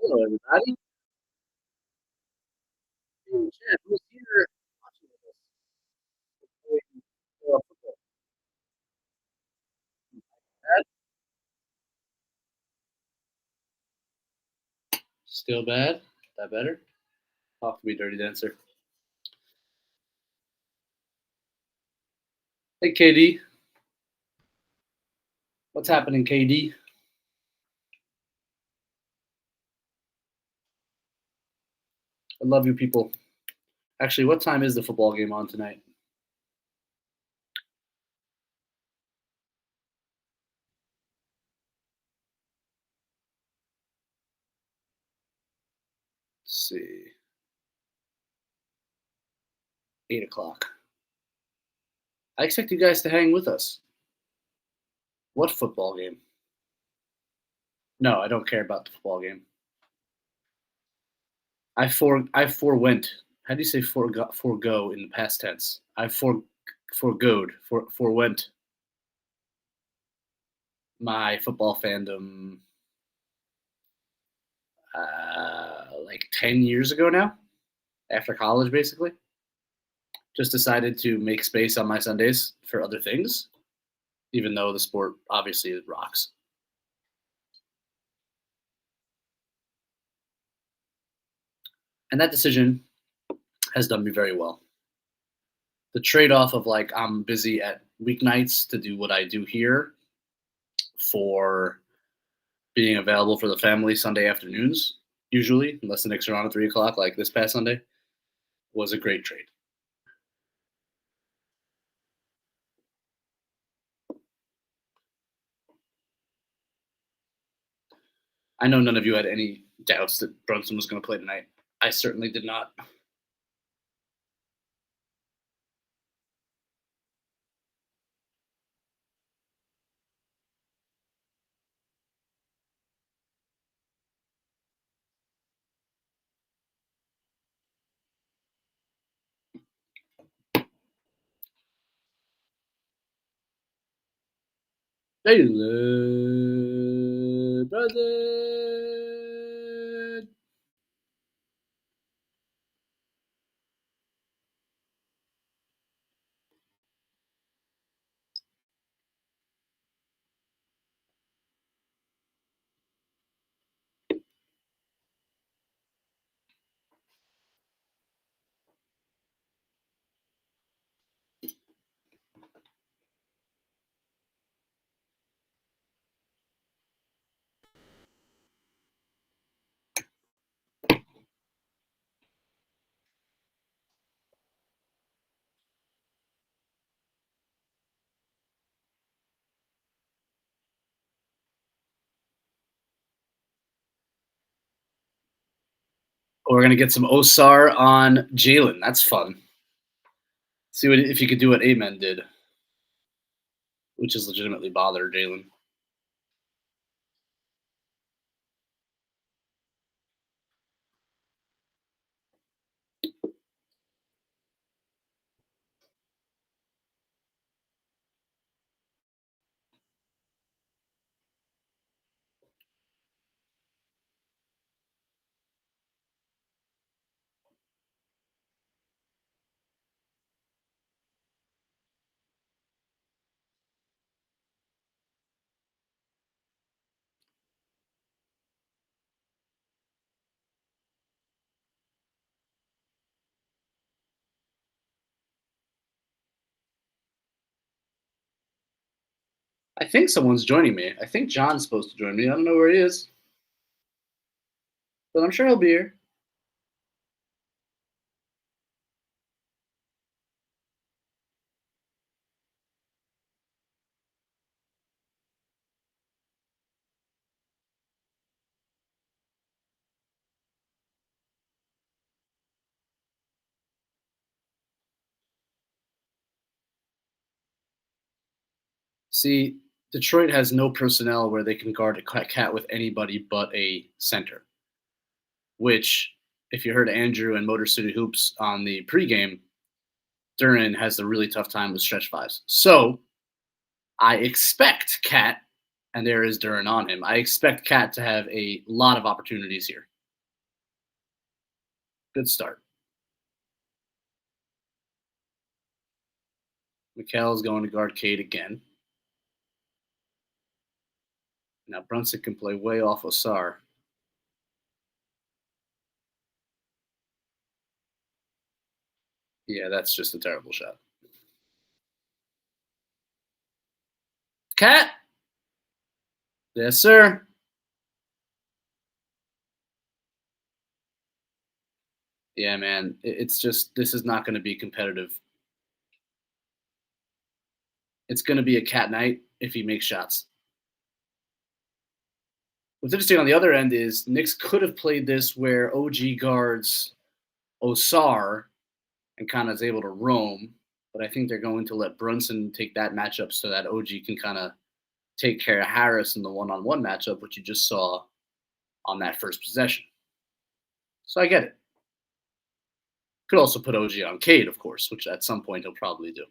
Hello, everybody. Hey, Chad, who's here watching with us? Playing, football. Chad? Still bad? That better? Talk to me, Dirty Dancer. Hey, KD. What's happening, KD? I love you people. Actually, what time is the football game on tonight? Let's see. 8 o'clock. I expect you guys to hang with us. What football game? No, I don't care about the football game. I forewent. How do you say forego in the past tense? I forewent my football fandom like 10 years ago now, after college, basically. Just decided to make space on my Sundays for other things, even though the sport obviously rocks. And that decision has done me very well. The trade-off of like I'm busy at weeknights to do what I do here for being available for the family Sunday afternoons, usually, unless the Knicks are on at 3 o'clock like this past Sunday, was a great trade. I know none of you had any doubts that Brunson was going to play tonight. I certainly did not. Taylor Brother. We're gonna get some Osar on Jalen. That's fun. See what if you could do what Amen did, which is legitimately bother Jalen. I think someone's joining me. I think John's supposed to join me. I don't know where he is, but I'm sure he'll be here. See, Detroit has no personnel where they can guard a cat with anybody but a center. Which, if you heard Andrew and Motor City Hoops on the pregame, Duran has a really tough time with stretch fives. So I expect Cat, and there is Duran on him. I expect Cat to have a lot of opportunities here. Good start. Mikhail's going to guard Cade again. Now Brunson can play way off Osar. Yeah, that's just a terrible shot. Cat? Yes, sir. Yeah, man. It's just, this is not going to be competitive. It's going to be a cat night if he makes shots. What's interesting on the other end is Knicks could have played this where OG guards Osar and kind of is able to roam, but I think they're going to let Brunson take that matchup so that OG can kind of take care of Harris in the one-on-one matchup, which you just saw on that first possession. So I get it. Could also put OG on Cade, of course, which at some point he'll probably do.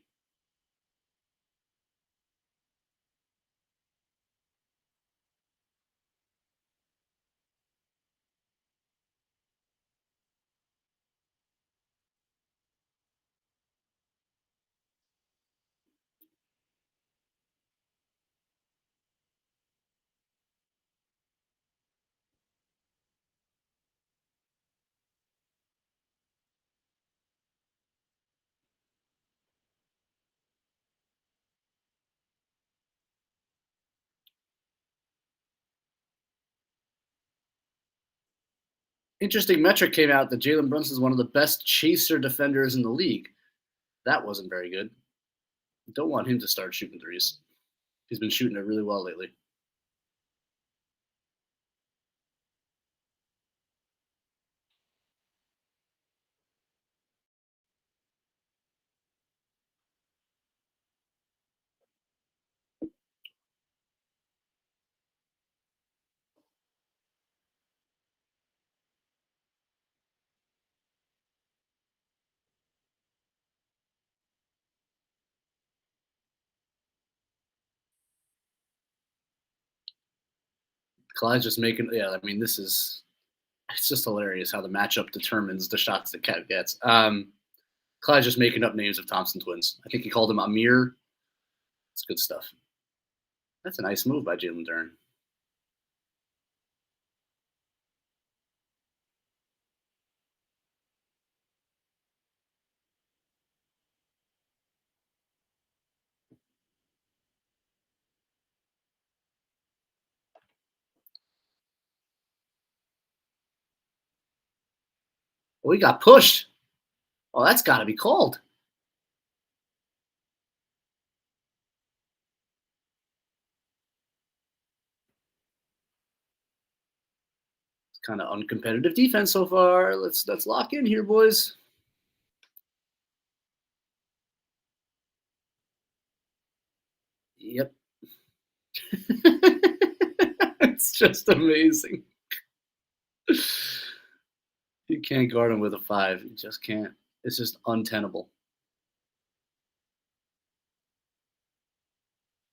Interesting metric came out that Jalen Brunson is one of the best chaser defenders in the league. That wasn't very good. Don't want him to start shooting threes. He's been shooting it really well lately. Clyde's just making, yeah, I mean, it's just hilarious how the matchup determines the shots that Cat gets. Clyde's just making up names of Thompson twins. I think he called him Amir. It's good stuff. That's a nice move by Jalen Duren. Well, he got pushed. Oh, that's got to be called. It's kind of uncompetitive defense so far. Let's lock in here, boys. Yep. It's just amazing. You can't guard him with a 5. You just can't. It's just untenable.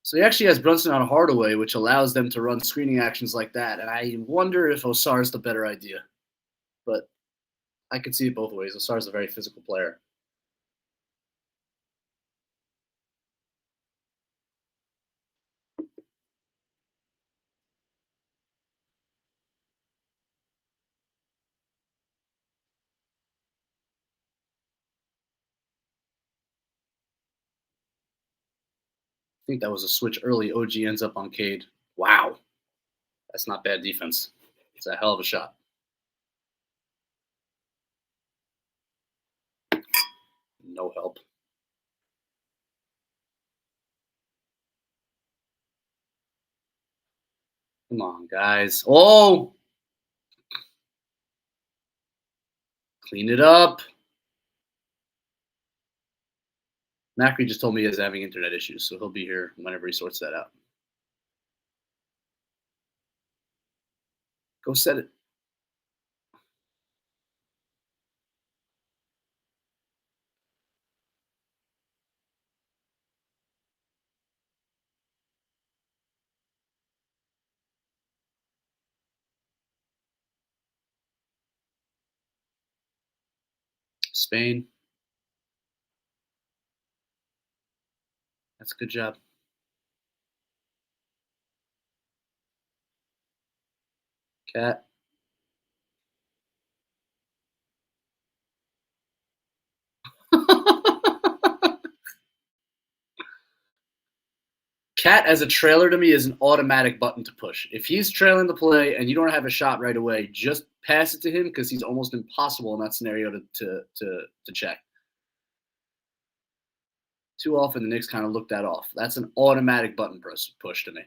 So he actually has Brunson on Hardaway, which allows them to run screening actions like that. And I wonder if Osar is the better idea. But I could see it both ways. Osar is a very physical player. I think that was a switch early. OG ends up on Cade. Wow. That's not bad defense. It's a hell of a shot. No help. Come on, guys. Oh! Clean it up. Macri just told me he's having internet issues, so he'll be here whenever he sorts that out. Go set it. Spain. That's a good job. Cat. Cat as a trailer to me is an automatic button to push. If he's trailing the play and you don't have a shot right away, just pass it to him because he's almost impossible in that scenario to check. Too often the Knicks kind of look that off. That's an automatic button push to me.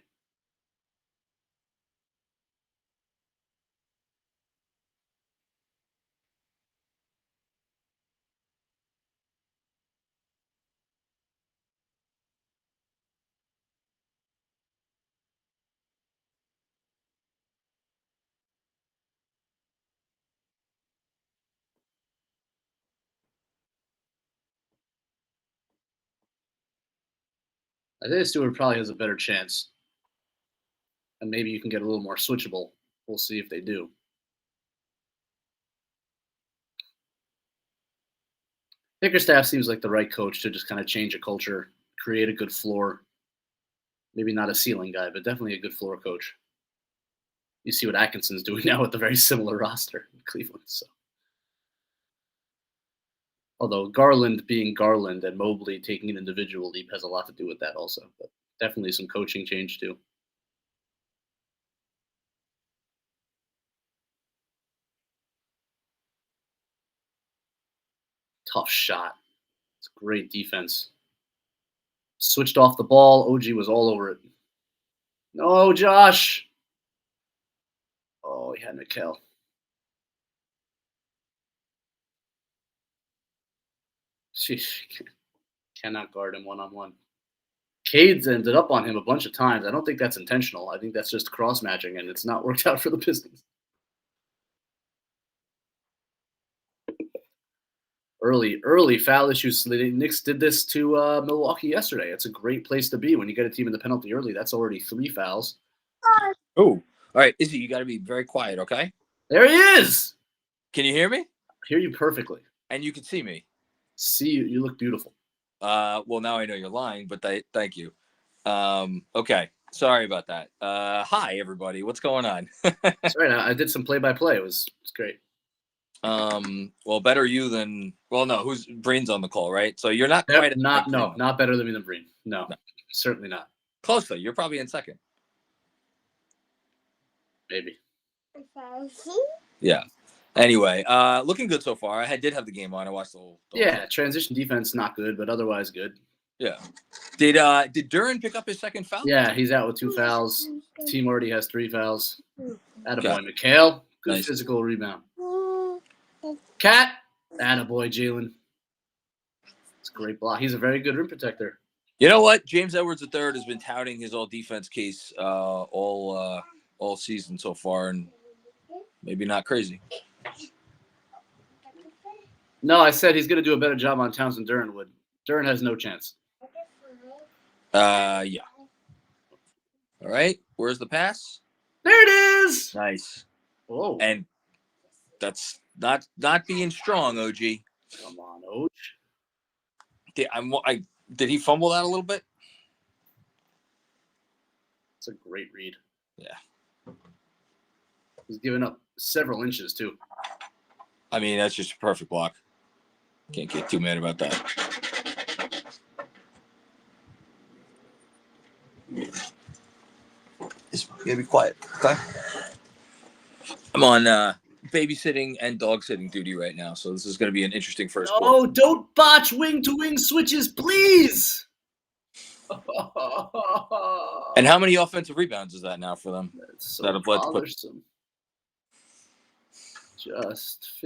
Isaiah Stewart probably has a better chance. And maybe you can get a little more switchable. We'll see if they do. Bickerstaff seems like the right coach to just kind of change a culture, create a good floor. Maybe not a ceiling guy, but definitely a good floor coach. You see what Atkinson's doing now with a very similar roster in Cleveland. So, although Garland being Garland and Mobley taking an individual leap has a lot to do with that also. But definitely some coaching change too. Tough shot. It's a great defense. Switched off the ball. OG was all over it. No, Josh. Oh, he had Mikal. Sheesh. Cannot guard him one-on-one. Cade's ended up on him a bunch of times. I don't think that's intentional. I think that's just cross-matching, and it's not worked out for the Pistons. Early foul issues. The Knicks did this to Milwaukee yesterday. It's a great place to be when you get a team in the penalty early. That's already 3 fouls. Oh, all right, Izzy, you got to be very quiet, okay? There he is. Can you hear me? I hear you perfectly. And you can see me. See you. You look beautiful. Well, now I know you're lying, but thank you. Okay, sorry about that. Hi, everybody. What's going on? Sorry, I did some play-by-play. It was great. Well, better you than no. Who's Breen's on the call, right? So you're not quite not better than me than Breen. No, certainly not. Close though. You're probably in second. Maybe. Yeah. Anyway, looking good so far. I did have the game on. I watched the whole. Transition defense not good, but otherwise good. Yeah. Did Duren pick up his second foul? Yeah, he's out with 2 fouls. The team already has 3 fouls. Attaboy, Mikal. Good nice. Physical rebound. Cat. Attaboy, Jalen. It's a great block. He's a very good rim protector. You know what? James Edwards III has been touting his all-defense case all season so far, and maybe not crazy. No, I said he's going to do a better job on Towns than Duren would. Duren has no chance. Yeah. All right. Where's the pass? There it is. Nice. Whoa. And that's not being strong, OG. Come on, OG. Did he fumble that a little bit? It's a great read. Yeah. He's given up several inches, too. I mean, that's just a perfect block. Can't get too mad about that. Just gotta be quiet, okay? I'm on babysitting and dog sitting duty right now, so this is going to be an interesting first quarter. Oh, don't botch wing-to-wing switches, please! And how many offensive rebounds is that now for them? That's so bothersome.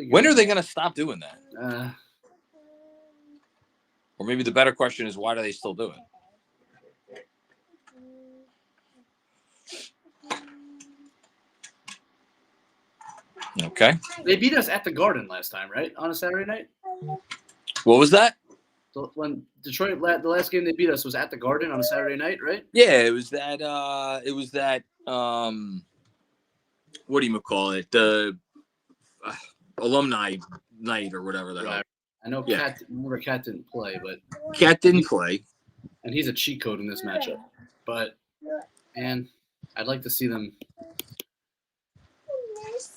When are they going to stop doing that? Or maybe the better question is, why do they still do it? Okay. They beat us at the Garden last time, right? On a Saturday night? What was that? So when Detroit, the last game they beat us was at the Garden on a Saturday night, right? Yeah, it was that. What do you call it? The alumni night or whatever the hell. I know Yeah. Cat didn't play, but Cat didn't play. and he's a cheat code in this matchup. But man, I'd like to see them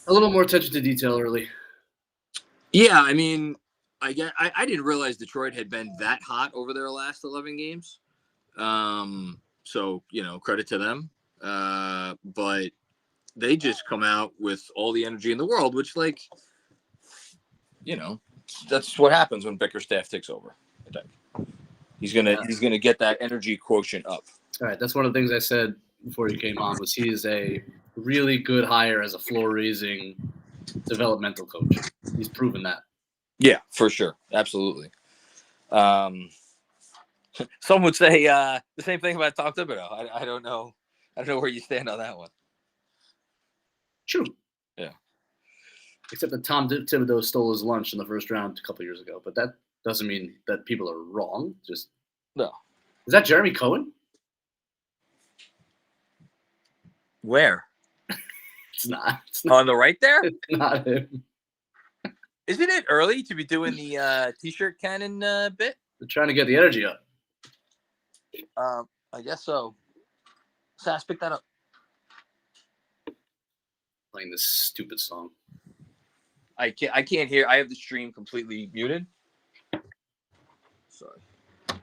a little more attention to detail early. Yeah, I mean, I didn't realize Detroit had been that hot over their last 11 games. So, credit to them. But they just come out with all the energy in the world, which, that's what happens when Bickerstaff takes over. I think he's gonna get that energy quotient up. All right, that's one of the things I said before you came on was he is a really good hire as a floor-raising developmental coach. He's proven that. Yeah, for sure, absolutely. Some would say the same thing about Tom Thibodeau. I don't know. I don't know where you stand on that one. True. Yeah. Except that Tom Thibodeau stole his lunch in the first round a couple years ago, but that doesn't mean that people are wrong. Just no. Is that Jeremy Cohen? Where? It's not. On the right there? It's not him. Isn't it early to be doing the T-shirt cannon bit? They're trying to get the energy up. I guess so. Sass, pick that up. Playing this stupid song. I can't hear. I have the stream completely muted. Sorry. What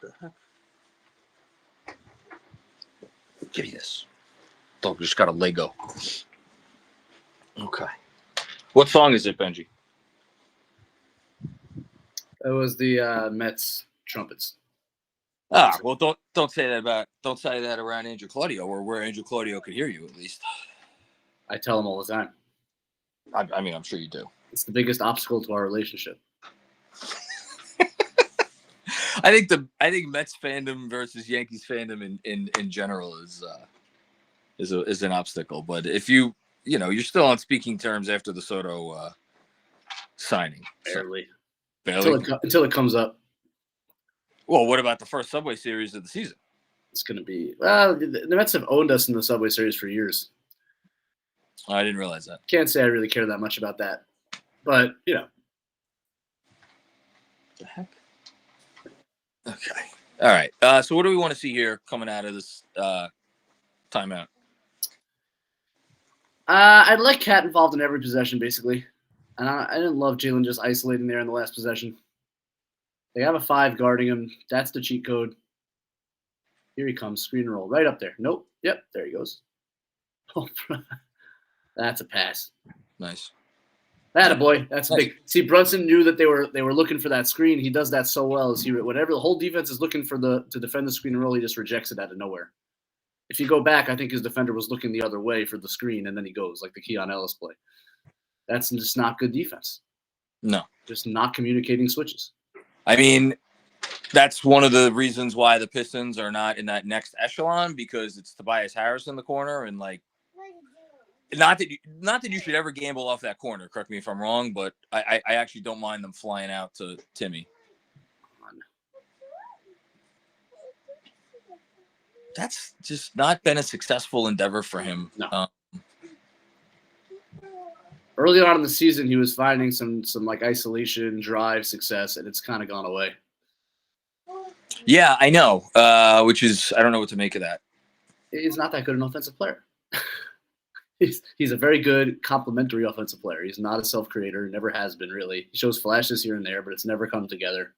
the heck? Give me this. Dog just got a Lego. Okay. What song is it, Benji? It was the Mets trumpets. Well, don't say that around Andrew Claudio, or where Andrew Claudio could hear you at least. I tell him all the time. I mean, I'm sure you do. It's the biggest obstacle to our relationship. I think Mets fandom versus Yankees fandom in general is an obstacle. But if you're still on speaking terms after the Soto signing. Barely. Barely. Until it comes up. Well, what about the first Subway Series of the season? It's going to be the Mets have owned us in the Subway Series for years. Oh, I didn't realize that. Can't say I really care that much about that, but The heck? Okay. All right. So what do we want to see here coming out of this timeout? I'd like Cat involved in every possession, basically. And I didn't love Jalen just isolating there in the last possession. They have a 5 guarding him. That's the cheat code. Here he comes. Screen roll. Right up there. Nope. Yep. There he goes. Oh, that's a pass. Nice. Attaboy. That's big. See, Brunson knew that they were looking for that screen. He does that so well. Whenever the whole defense is looking for to defend the screen and roll, he just rejects it out of nowhere. If you go back, I think his defender was looking the other way for the screen, and then he goes, like the Keon Ellis play. That's just not good defense. No. Just not communicating switches. I mean, that's one of the reasons why the Pistons are not in that next echelon, because it's Tobias Harris in the corner, and not that you should ever gamble off that corner. Correct me if I'm wrong, but I actually don't mind them flying out to Timmy. That's just not been a successful endeavor for him. No. Early on in the season, he was finding some isolation, drive success, and it's kind of gone away. Yeah, I know. Which is, I don't know what to make of that. He's not that good an offensive player. He's a very good complementary offensive player. He's not a self-creator, never has been really. He shows flashes here and there, but it's never come together.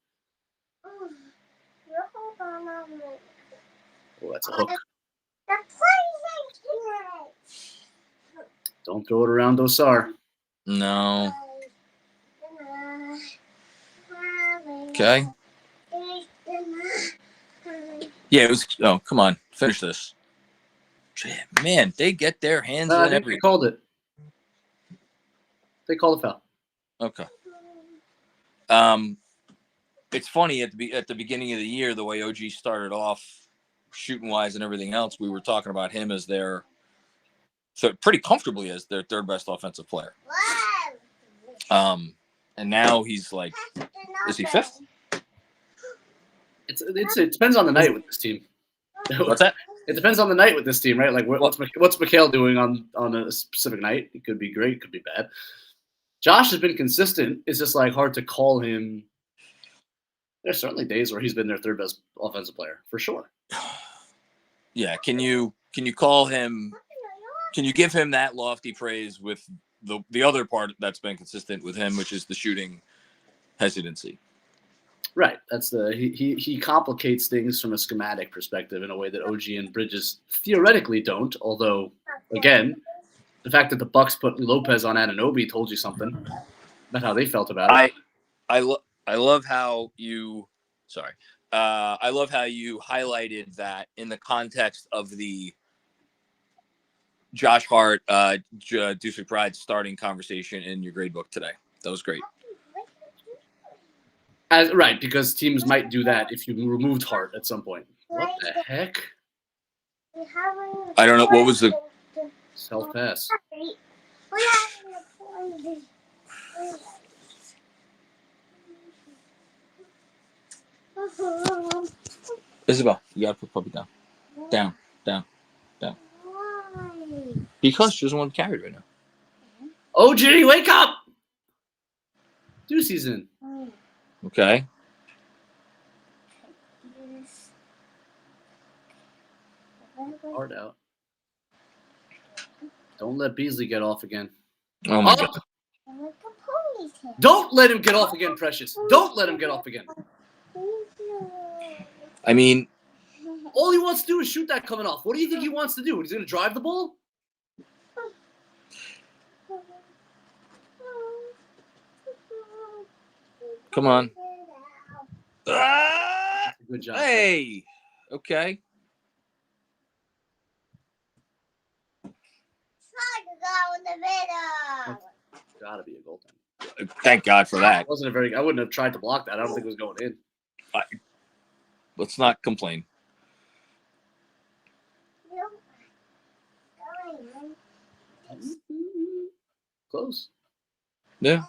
Oh, that's a hook. Don't throw it around Osar. No. Okay. Yeah, it was. Oh, come on. Finish this. Man, they get their hands in everything. They called it. They called a foul. Okay. It's funny at the beginning of the year, the way OG started off shooting wise and everything else, we were talking about him as pretty comfortably as their third best offensive player. And now he's like, is he fifth? It depends on the night with this team. What's that? It depends on the night with this team, right? Like what's McHale doing on a specific night? It could be great, it could be bad. Josh has been consistent. It's just like hard to call him. There's certainly days where he's been their third best offensive player for sure. Yeah, can you call him? Can you give him that lofty praise with the other part that's been consistent with him, which is the shooting hesitancy? Right. That's he complicates things from a schematic perspective in a way that OG and Bridges theoretically don't. Although, again, the fact that the Bucks put Lopez on Anunoby told you something about how they felt about it. I love how you. Sorry. I love how you highlighted that in the context of the Josh Hart, Deuce McBride starting conversation in your grade book today. That was great. Right, because teams might do that if you removed Hart at some point. What the heck? I don't know. What was the self-pass? Isabel, you gotta put puppy down. Down. Because she doesn't want to carry it right now. OG, wake up! Deucey's in. Okay. Hard out. Don't let Beasley get off again. Oh my God. Don't let him get off again, Precious. Don't let him get off again. I mean, all he wants to do is shoot that coming off. What do you think he wants to do? He's going to drive the ball? Come on. Good job. Hey. Okay. Gotta be a goaltender. Thank God for that. I wouldn't have tried to block that. I don't think it was going in. Let's not complain. Close. Yeah.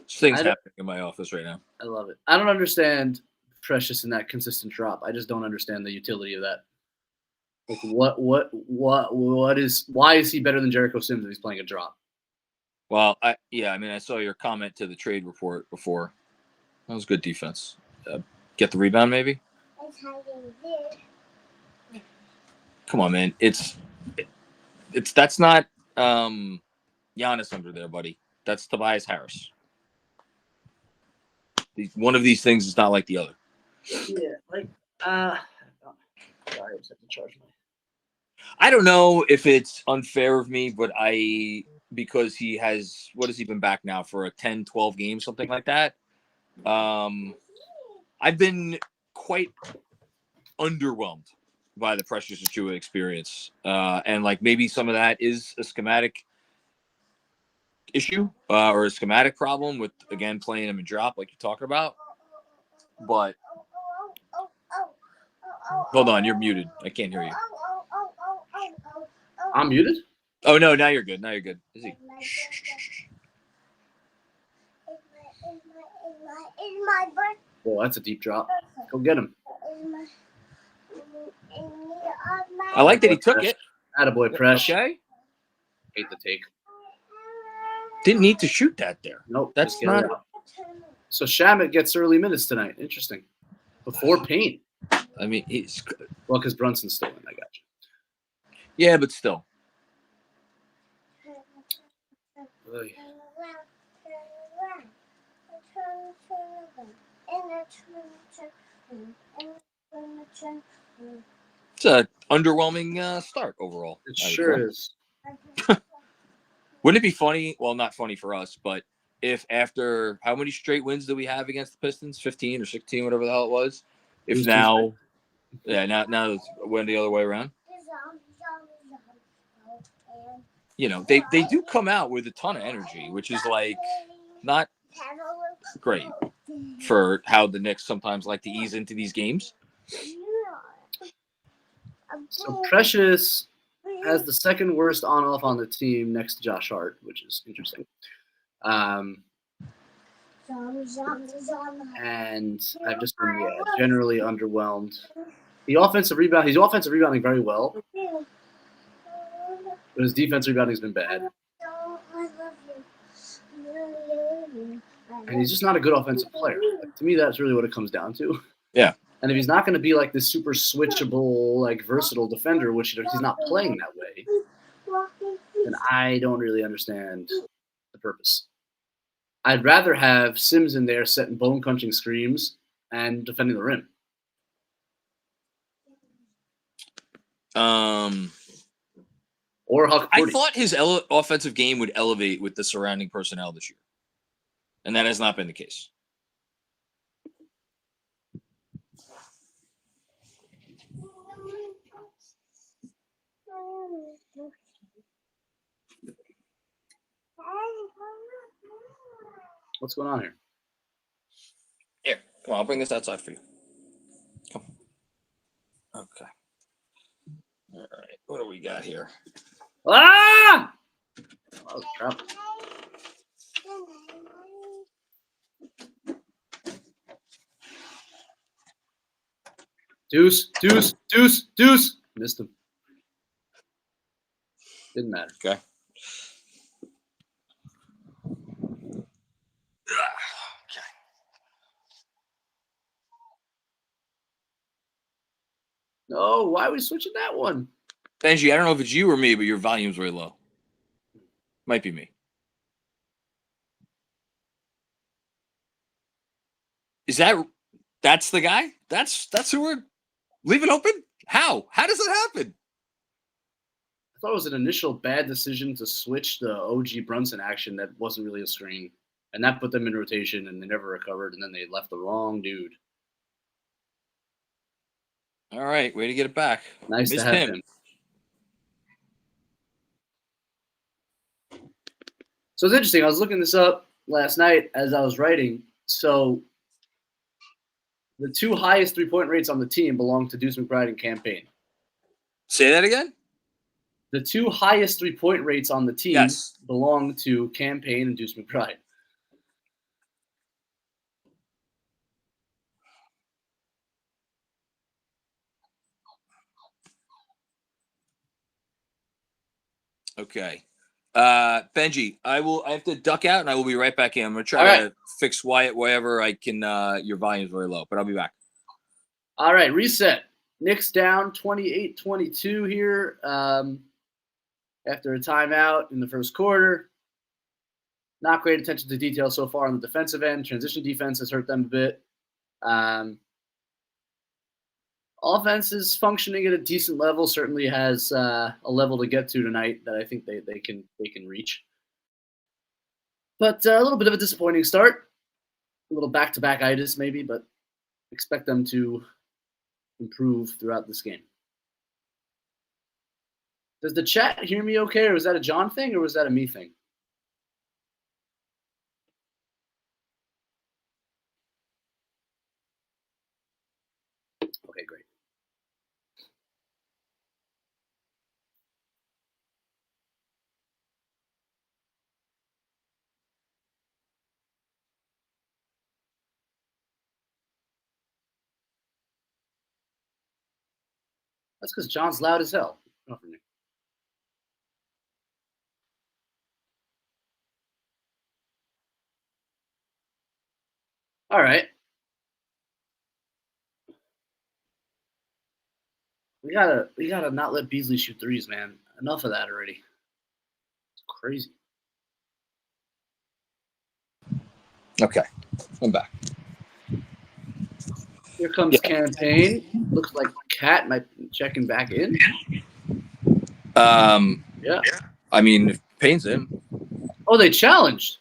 Things happening in my office right now. I love it. I don't understand Precious in that consistent drop. I just don't understand the utility of that. Like why is he better than Jericho Sims if he's playing a drop? Well, I saw your comment to the trade report before. That was good defense. Get the rebound, maybe. Come on, man. That's not Giannis under there, buddy. That's Tobias Harris. One of these things is not like the other. Yeah, like sorry, I just have to charge my. I don't know if it's unfair of me, but because he has, what has he been back now for a 10, 12 games, something like that. I've been quite underwhelmed by the Precious Achiuwa experience. And like maybe some of that is a schematic issue or a schematic problem with, again, playing him in drop like you're talking about. But hold on, you're muted. I can't hear you. I'm muted? Oh, no, now you're good. Now you're good. Is he? Well, that's a deep drop. Go get him. I like that he took it. Attaboy, Presh. Okay. Hate the take. Didn't need to shoot that there. Nope. That's not. So Shamet gets early minutes tonight. Interesting. Before Payne. I mean, he's. Well, because Brunson's still in. I got you. Yeah, but still. Oy. It's an underwhelming start overall. It sure is. Wouldn't it be funny? Well, not funny for us, but if after how many straight wins do we have against the Pistons? 15 or 16, whatever the hell it was. If now, now it went the other way around. You know, they do come out with a ton of energy, which is like not great for how the Knicks sometimes like to ease into these games. So Precious has the second worst on-off on the team next to Josh Hart, which is interesting. And I've just been generally underwhelmed. He's offensive rebounding very well, But his defense rebounding's been bad. And he's just not a good offensive player. Like, to me, that's really what it comes down to. Yeah. And if he's not going to be like this super switchable, like versatile defender, which he's not playing that way, then I don't really understand the purpose. I'd rather have Sims in there setting bone-crunching screens and defending the rim. Or Huck I thought his offensive game would elevate with the surrounding personnel this year. And that has not been the case. What's going on here? Here, come on, I'll bring this outside for you. Come on. Okay. All right, what do we got here? Ah! Oh, crap. Deuce. Missed him. Didn't matter. Okay. No, why are we switching that one? Benji, I don't know if it's you or me, but your volume's very low. Might be me. That's the guy? That's who we're leaving open? How? How does that happen? I thought it was an initial bad decision to switch the OG Brunson action that wasn't really a screen. And that put them in rotation, and they never recovered, and then they left the wrong dude. All right, way to get it back. Nice to have him. So it's interesting. I was looking this up last night as I was writing. So the two highest three-point rates on the team belong to Deuce McBride and Campaign. Say that again? The two highest three-point rates on the team belong to Campaign and Deuce McBride. Okay. Benji, I have to duck out and I will be right back in. I'm going to try to fix Wyatt wherever I can. Your volume's very low, but I'll be back. All right, reset. Knicks down 28-22 here after a timeout in the first quarter. Not great attention to detail so far on the defensive end. Transition defense has hurt them a bit. Offense is functioning at a decent level. Certainly has a level to get to tonight that I think they can reach. But a little bit of a disappointing start. A little back-to-back itis maybe, but expect them to improve throughout this game. Does the chat hear me okay, or was that a John thing, or was that a me thing? Okay, great. That's because John's loud as hell. Not for me. All right. We gotta not let Beasley shoot threes, man. Enough of that already. It's crazy. Okay, I'm back. Here comes Campaign. Looks like Cat might be checking back in. Yeah. I mean, if Payne's in. Oh, they challenged.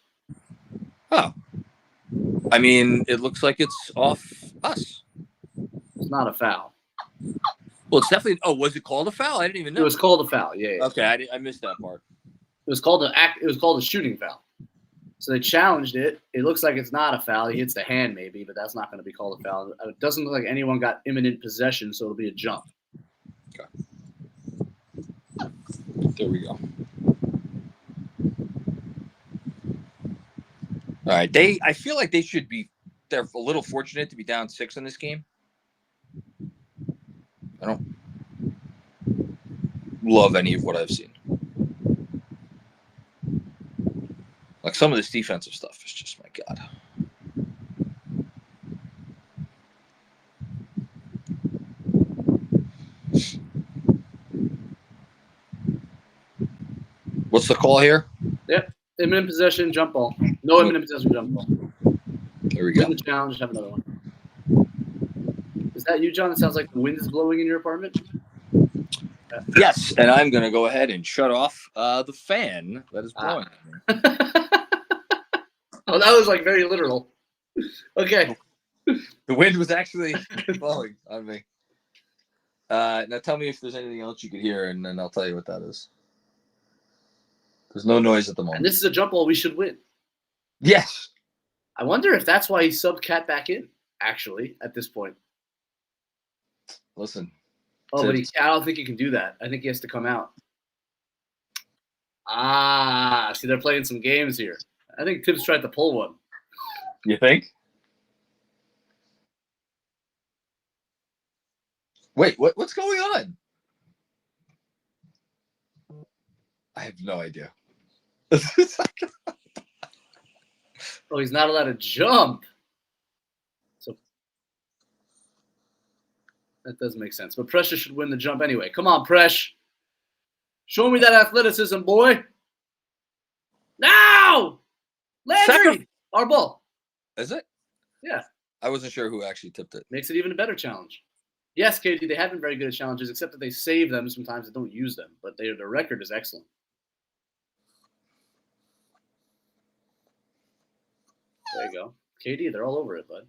Oh. I mean, it looks like it's off us. It's not a foul. Well, it's definitely. Oh, was it called a foul? I didn't even know. It was called a foul. Yeah. Okay, I missed that part. It was called a shooting foul. So they challenged it. It looks like it's not a foul. He hits the hand maybe, but that's not going to be called a foul. It doesn't look like anyone got imminent possession, so it'll be a jump. Okay. There we go. All right. I feel like they're a little fortunate to be down 6 in this game. I don't love any of what I've seen. Like some of this defensive stuff is just, my God. What's the call here? Yep. Imminent possession, jump ball. No imminent possession, jump ball. There we go. Win the challenge, have another one. Is that you, John? It sounds like the wind is blowing in your apartment. Yes, and I'm going to go ahead and shut off the fan that is blowing at me. Oh, that was like very literal. Okay. The wind was actually blowing on me. Now tell me if there's anything else you could hear, and then I'll tell you what that is. There's no noise at the moment. And this is a jump ball we should win. Yes. I wonder if that's why he subbed Cat back in, actually, at this point. Listen. Oh, but I don't think he can do that. I think he has to come out. See, they're playing some games here. I think Tibbs tried to pull one. You think? Wait, what's going on? I have no idea. Oh, he's not allowed to jump. So that does make sense. But Pressure should win the jump anyway. Come on, Presh. Show me that athleticism, boy. Now! Landry! Our ball. Is it? Yeah. I wasn't sure who actually tipped it. Makes it even a better challenge. Yes, Katie, they have been very good at challenges, except that they save them sometimes and don't use them. But their record is excellent. There you go. KD, they're all over it, bud.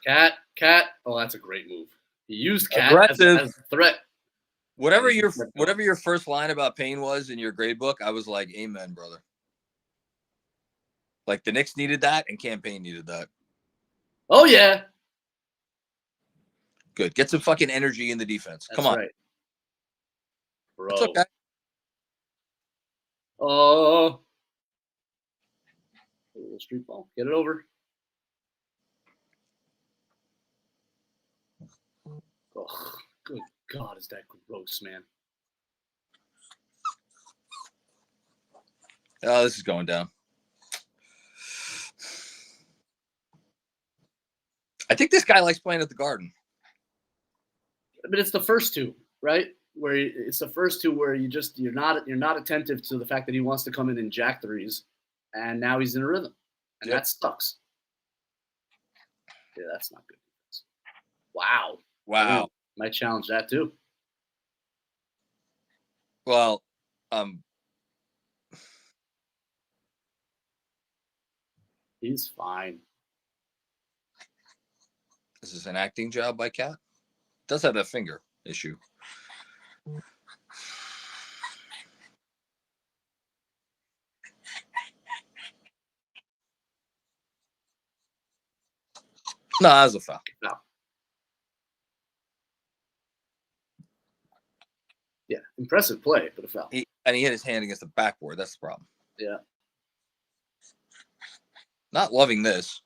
Cat. Oh, that's a great move. You used Cat as a threat. Whatever your first line about Payne was in your grade book, I was like, amen, brother. Like the Knicks needed that and Campaign needed that. Oh, yeah. Good. Get some fucking energy in the defense. That's Come on. Right. Bro. It's okay. Oh. A little street ball. Get it over. Oh, good God, is that gross, man. Oh, this is going down. I think this guy likes playing at the Garden. But it's the first two, right? Where it's the first two where you're not attentive to the fact that he wants to come in and jack threes, and now he's in a rhythm, and that sucks. Yeah, that's not good. Wow. Might challenge that too. Well, he's fine. Is this an acting job by Cat? Does have a finger issue. No, that was a foul. No. Yeah, impressive play, but a foul. He hit his hand against the backboard. That's the problem. Yeah. Not loving this.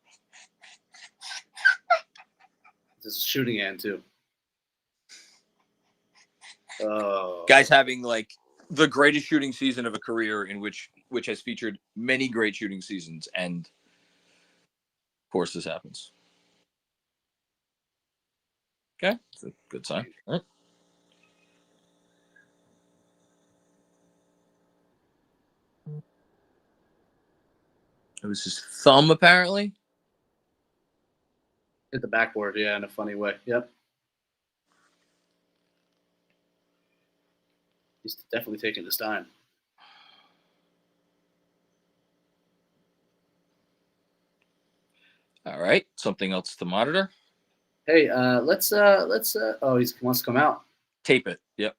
This is shooting hand too. Guys having like the greatest shooting season of a career in which has featured many great shooting seasons, and of course this happens. Okay, it's a good sign. All right. It was his thumb, apparently. Hit the backboard, yeah, in a funny way. Yep. He's definitely taking his time. All right, something else to monitor. Hey, let's. Oh, he wants to come out. Tape it. Yep.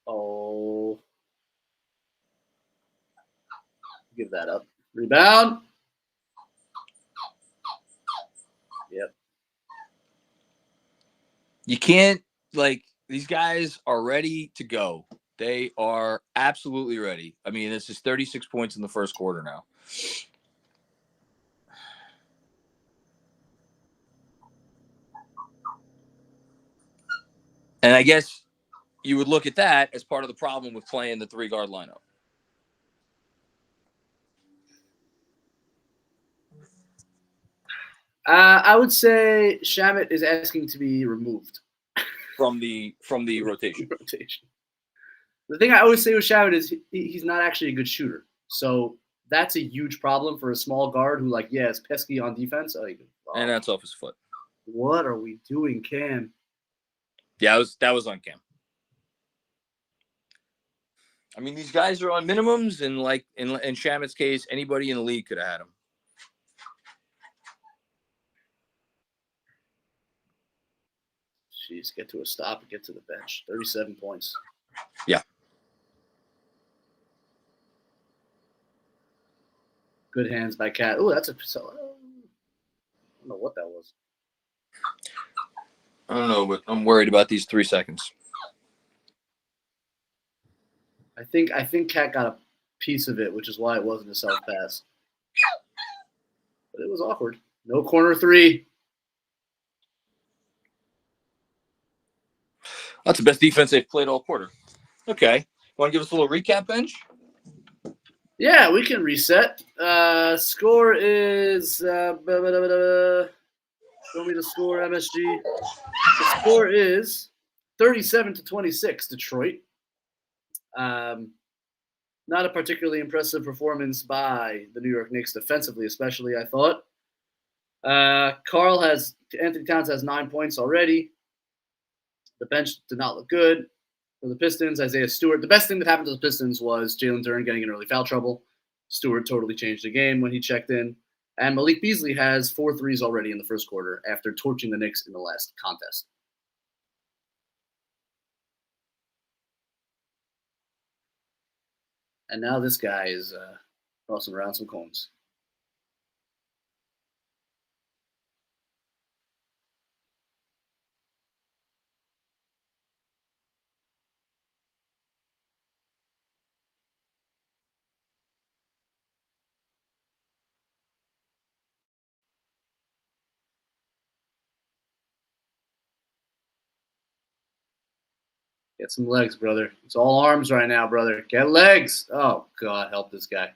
Oh. Give that up. Rebound. Yep. You can't, like, these guys are ready to go. They are absolutely ready. I mean, this is 36 points in the first quarter now. And I guess you would look at that as part of the problem with playing the 3-guard lineup. I would say Shamet is asking to be removed from the rotation. The thing I always say with Shamet is he's not actually a good shooter. So that's a huge problem for a small guard who, is pesky on defense. And that's off his foot. What are we doing, Cam? Yeah, that was on Cam. I mean, these guys are on minimums, and in Shamet's case, anybody in the league could have had him. Jeez, get to a stop and get to the bench. 37 points. Yeah. Good hands by Cat. Oh, that's I don't know what that was. I don't know, but I'm worried about these 3 seconds. I think Cat got a piece of it, which is why it wasn't a self pass. But it was awkward. No corner 3. That's the best defense they've played all quarter. Okay. Want to give us a little recap, Benj? Yeah, we can reset. Score is show me the score, MSG. The score is 37-26, Detroit. Not a particularly impressive performance by the New York Knicks defensively, especially, I thought. Anthony Towns has 9 points already. The bench did not look good. For the Pistons, Isaiah Stewart. The best thing that happened to the Pistons was Jalen Duren getting in early foul trouble. Stewart totally changed the game when he checked in. And Malik Beasley has 4 threes already in the first quarter after torching the Knicks in the last contest. And now this guy is tossing around some cones. Get some legs, brother. It's all arms right now, brother. Get legs. Oh, God, help this guy.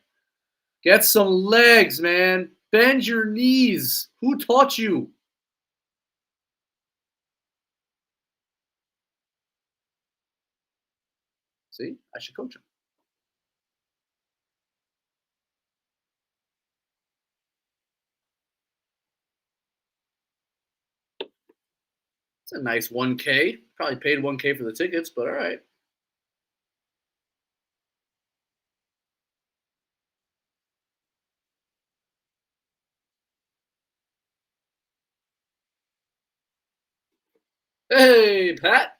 Get some legs, man. Bend your knees. Who taught you? See, I should coach him. It's a nice 1K. Probably paid 1K for the tickets, but all right. Hey, Pat.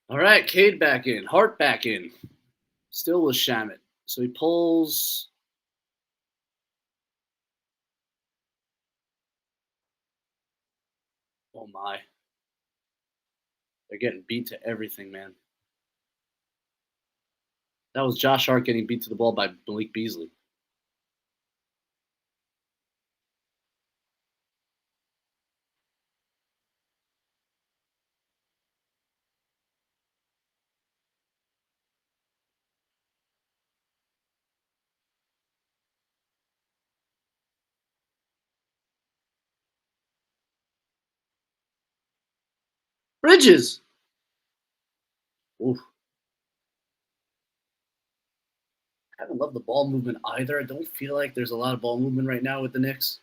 All right, Cade back in. Hart back in. Still with Shamet. So he pulls. Oh, my. They're getting beat to everything, man. That was Josh Hart getting beat to the ball by Malik Beasley. Bridges. Oof. I haven't loved the ball movement either. I don't feel like there's a lot of ball movement right now with the Knicks.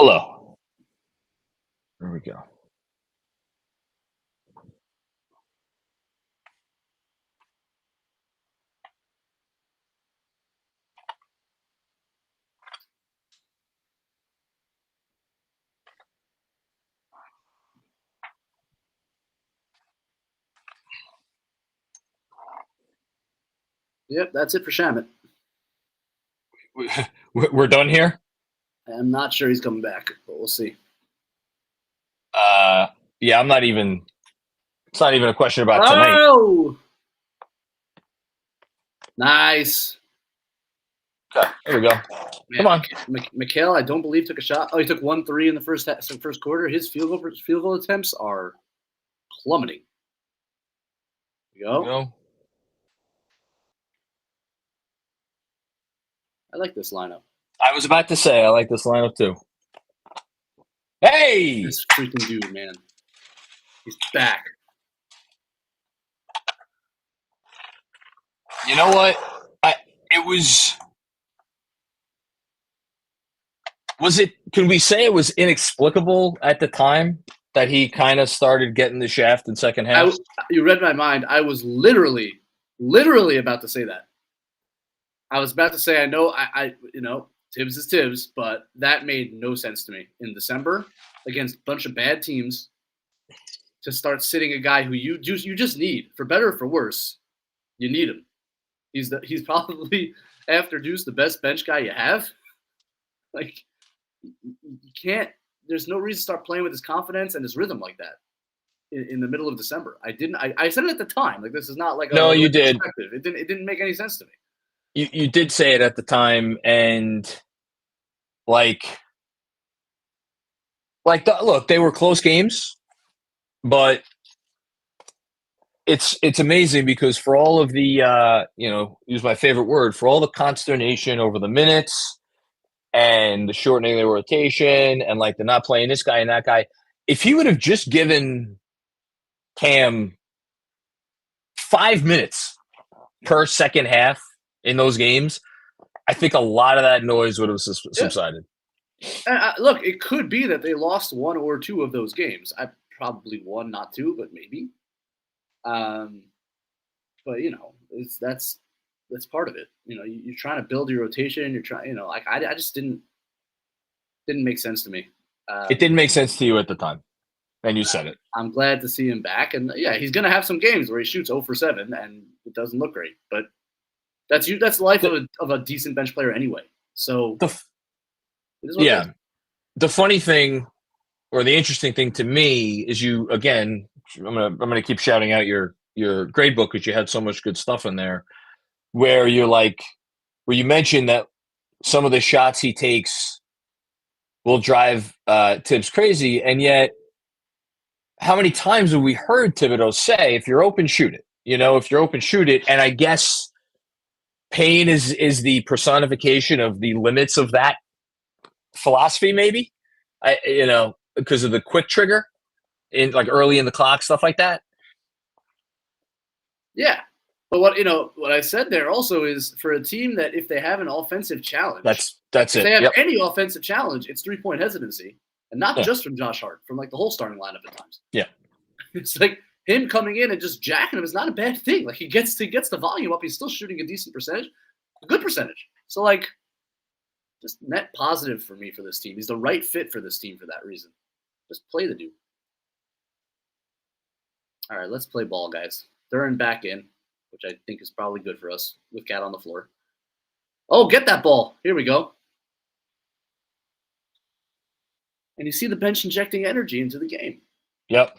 Hello. There we go. Yep, that's it for Shamit. We're done here? I'm not sure he's coming back, but we'll see. Yeah, it's not even a question about tonight. Oh! Nice. Okay, there we go. Man, Come on. Mikhail, I don't believe, took a shot. Oh, he took 1-3 in the first quarter. His field goal attempts are plummeting. There we go. I like this lineup. I was about to say, I like this lineup too. Hey! This freaking dude, man. He's back. You know what? Can we say it was inexplicable at the time that he kind of started getting the shaft in second half? You read my mind. I was literally about to say that. I was about to say, I know, Tibbs is Tibbs, but that made no sense to me in December against a bunch of bad teams to start sitting a guy who you just need, for better or for worse. You need him. He's probably, after Deuce, the best bench guy you have. Like, you can't. There's no reason to start playing with his confidence and his rhythm like that in the middle of December. I said it at the time. Like, this is not like no, you did. It didn't make any sense to me. You did say it at the time, and look, they were close games, but it's amazing because for all of the use my favorite word, for all the consternation over the minutes and the shortening of the rotation and like they're not playing this guy and that guy, if he would have just given Cam 5 minutes per second half in those games, I think a lot of that noise would have subsided. Look, it could be that they lost one or two of those games. I probably one, not two, but maybe. But that's part of it. You're trying to build your rotation. You're trying, I just didn't make sense to me. It didn't make sense to you at the time, and you said it. I'm glad to see him back, and yeah, he's gonna have some games where he shoots 0 for 7 and it doesn't look great, but that's the life of a decent bench player anyway. So the funny thing, or the interesting thing to me, is I'm gonna keep shouting out your grade book because you had so much good stuff in there, where you mentioned that some of the shots he takes will drive Tibbs crazy, and yet how many times have we heard Thibodeau say, "If you're open, shoot it." If you're open, shoot it. And I guess Payne is the personification of the limits of that philosophy, maybe. Because of the quick trigger in like early in the clock, stuff like that. Yeah, but what I said there also is for a team that if they have an offensive challenge, that's if it. they have any offensive challenge, it's 3-point hesitancy, and not just from Josh Hart, from like the whole starting lineup at times. Yeah, it's like him coming in and just jacking him is not a bad thing. Like he gets the volume up, he's still shooting a decent percentage, a good percentage. So like, just net positive for me for this team. He's the right fit for this team for that reason. Just play the dude. All right, let's play ball, guys. Duran back in, which I think is probably good for us with Cat on the floor. Oh, get that ball. Here we go. And you see the bench injecting energy into the game. Yep.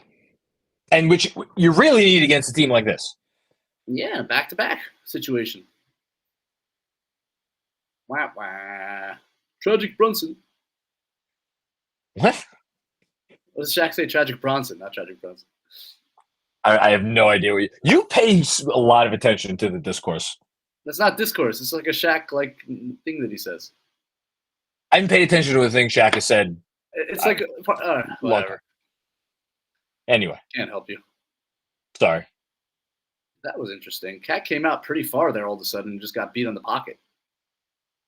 And which you really need against a team like this. Yeah, back-to-back situation. Wah, wah. Tragic Brunson. What? What does Shaq say? Tragic Bronson, not Tragic Brunson. I have no idea what you pay a lot of attention to the discourse. That's not discourse. It's like a Shaq thing that he says. I haven't paid attention to the thing Shaq has said. It's like whatever. Anyway, can't help you. Sorry. That was interesting. Cat came out pretty far there all of a sudden and just got beat on the pocket.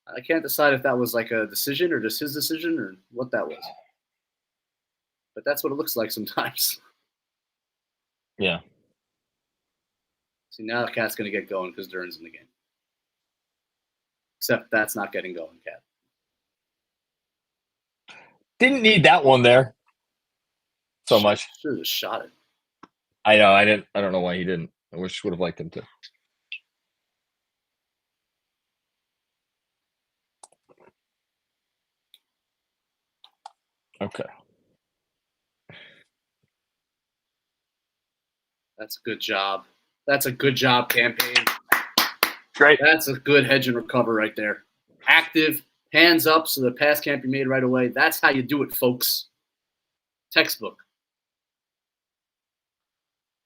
I can't decide if that was like a decision or just his decision or what that was. But that's what it looks like sometimes. Yeah. See, now the Cat's going to get going because Duren's in the game. Except that's not getting going, Cat. Didn't need that one there so much. Should have just shot it. I know. I don't know why he didn't. I wish would have liked him to. Okay. That's a good job. That's a good job, campaign. Great. That's a good hedge and recover right there. Active, hands up so the pass can't be made right away. That's how you do it, folks. Textbook.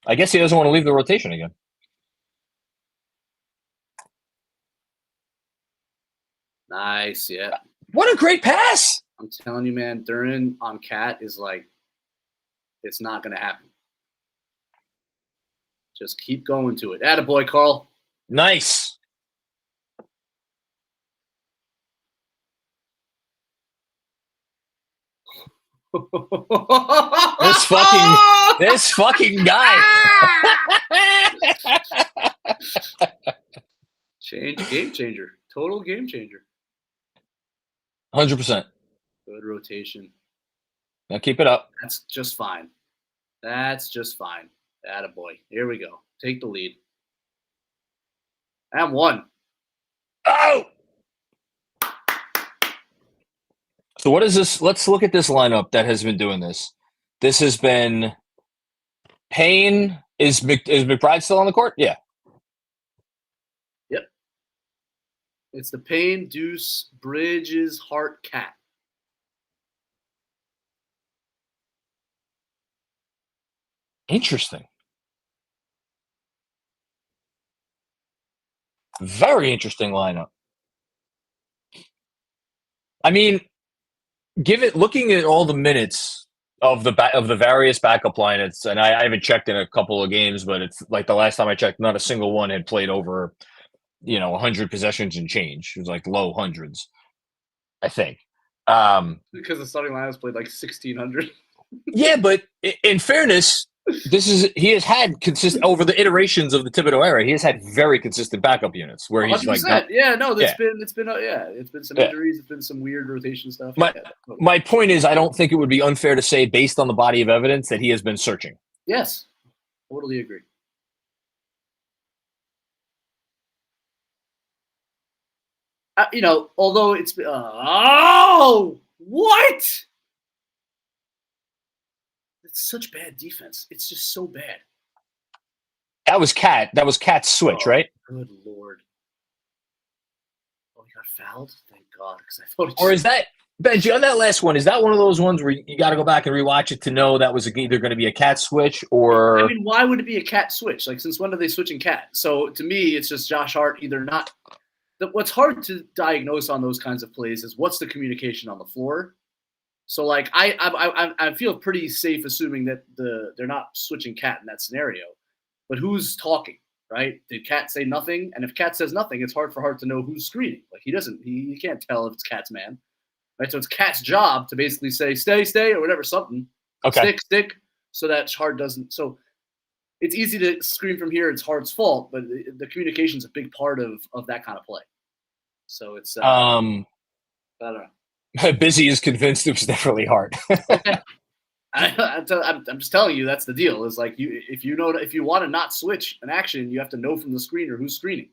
I guess he doesn't want to leave the rotation again. Nice, yeah. What a great pass! I'm telling you, man, Duren on Cat is like, it's not going to happen. Just keep going to it. Attaboy, Carl. Nice. This fucking guy. Game changer. Total game changer. 100%. Good rotation. Now keep it up. That's just fine. Attaboy. Here we go. Take the lead. And one. Oh! So what is this? Let's look at this lineup that has been doing this. This has been Payne. Is McBride still on the court? Yeah. Yep. It's the Payne, Deuce, Bridges, Hart, Cat. Interesting. Very interesting lineup. I mean, looking at all the minutes of the various backup lineups, and I haven't checked in a couple of games, but it's like the last time I checked, not a single one had played over, 100 possessions and change. It was like low hundreds, I think. Because the starting lineups played like 1,600. Yeah, but in fairness, he has had consistent over the iterations of the Thibodeau era. He has had very consistent backup units where he's 100%. like, it's been some injuries, it's been some weird rotation stuff. My point is, I don't think it would be unfair to say, based on the body of evidence, that he has been searching. Yes, totally agree. Although it's what? It's such bad defense. It's just so bad. That was Cat's switch, right? Good Lord. Oh, he got fouled? Thank God. Because I thought. Or is that, Benji, on that last one, is that one of those ones where you got to go back and rewatch it to know that was either going to be a Cat switch or. I mean, why would it be a Cat switch? Like, since when are they switching Cat? So to me, it's just Josh Hart either not. What's hard to diagnose on those kinds of plays is what's the communication on the floor. So, like, I feel pretty safe assuming that they're not switching Cat in that scenario. But who's talking, right? Did Cat say nothing? And if Cat says nothing, it's hard for Hart to know who's screening. Like, he can't tell if it's Cat's man, right? So it's Cat's job to basically say, stay, or whatever, something. Okay. Stick, so that Hart doesn't. So it's easy to screen from here. It's Hart's fault, but the communication's a big part of that kind of play. So it's, I don't know. Busy is convinced it was definitely hard. I'm just telling you that's the deal. Is like if you want to not switch an action, you have to know from the screener who's screening.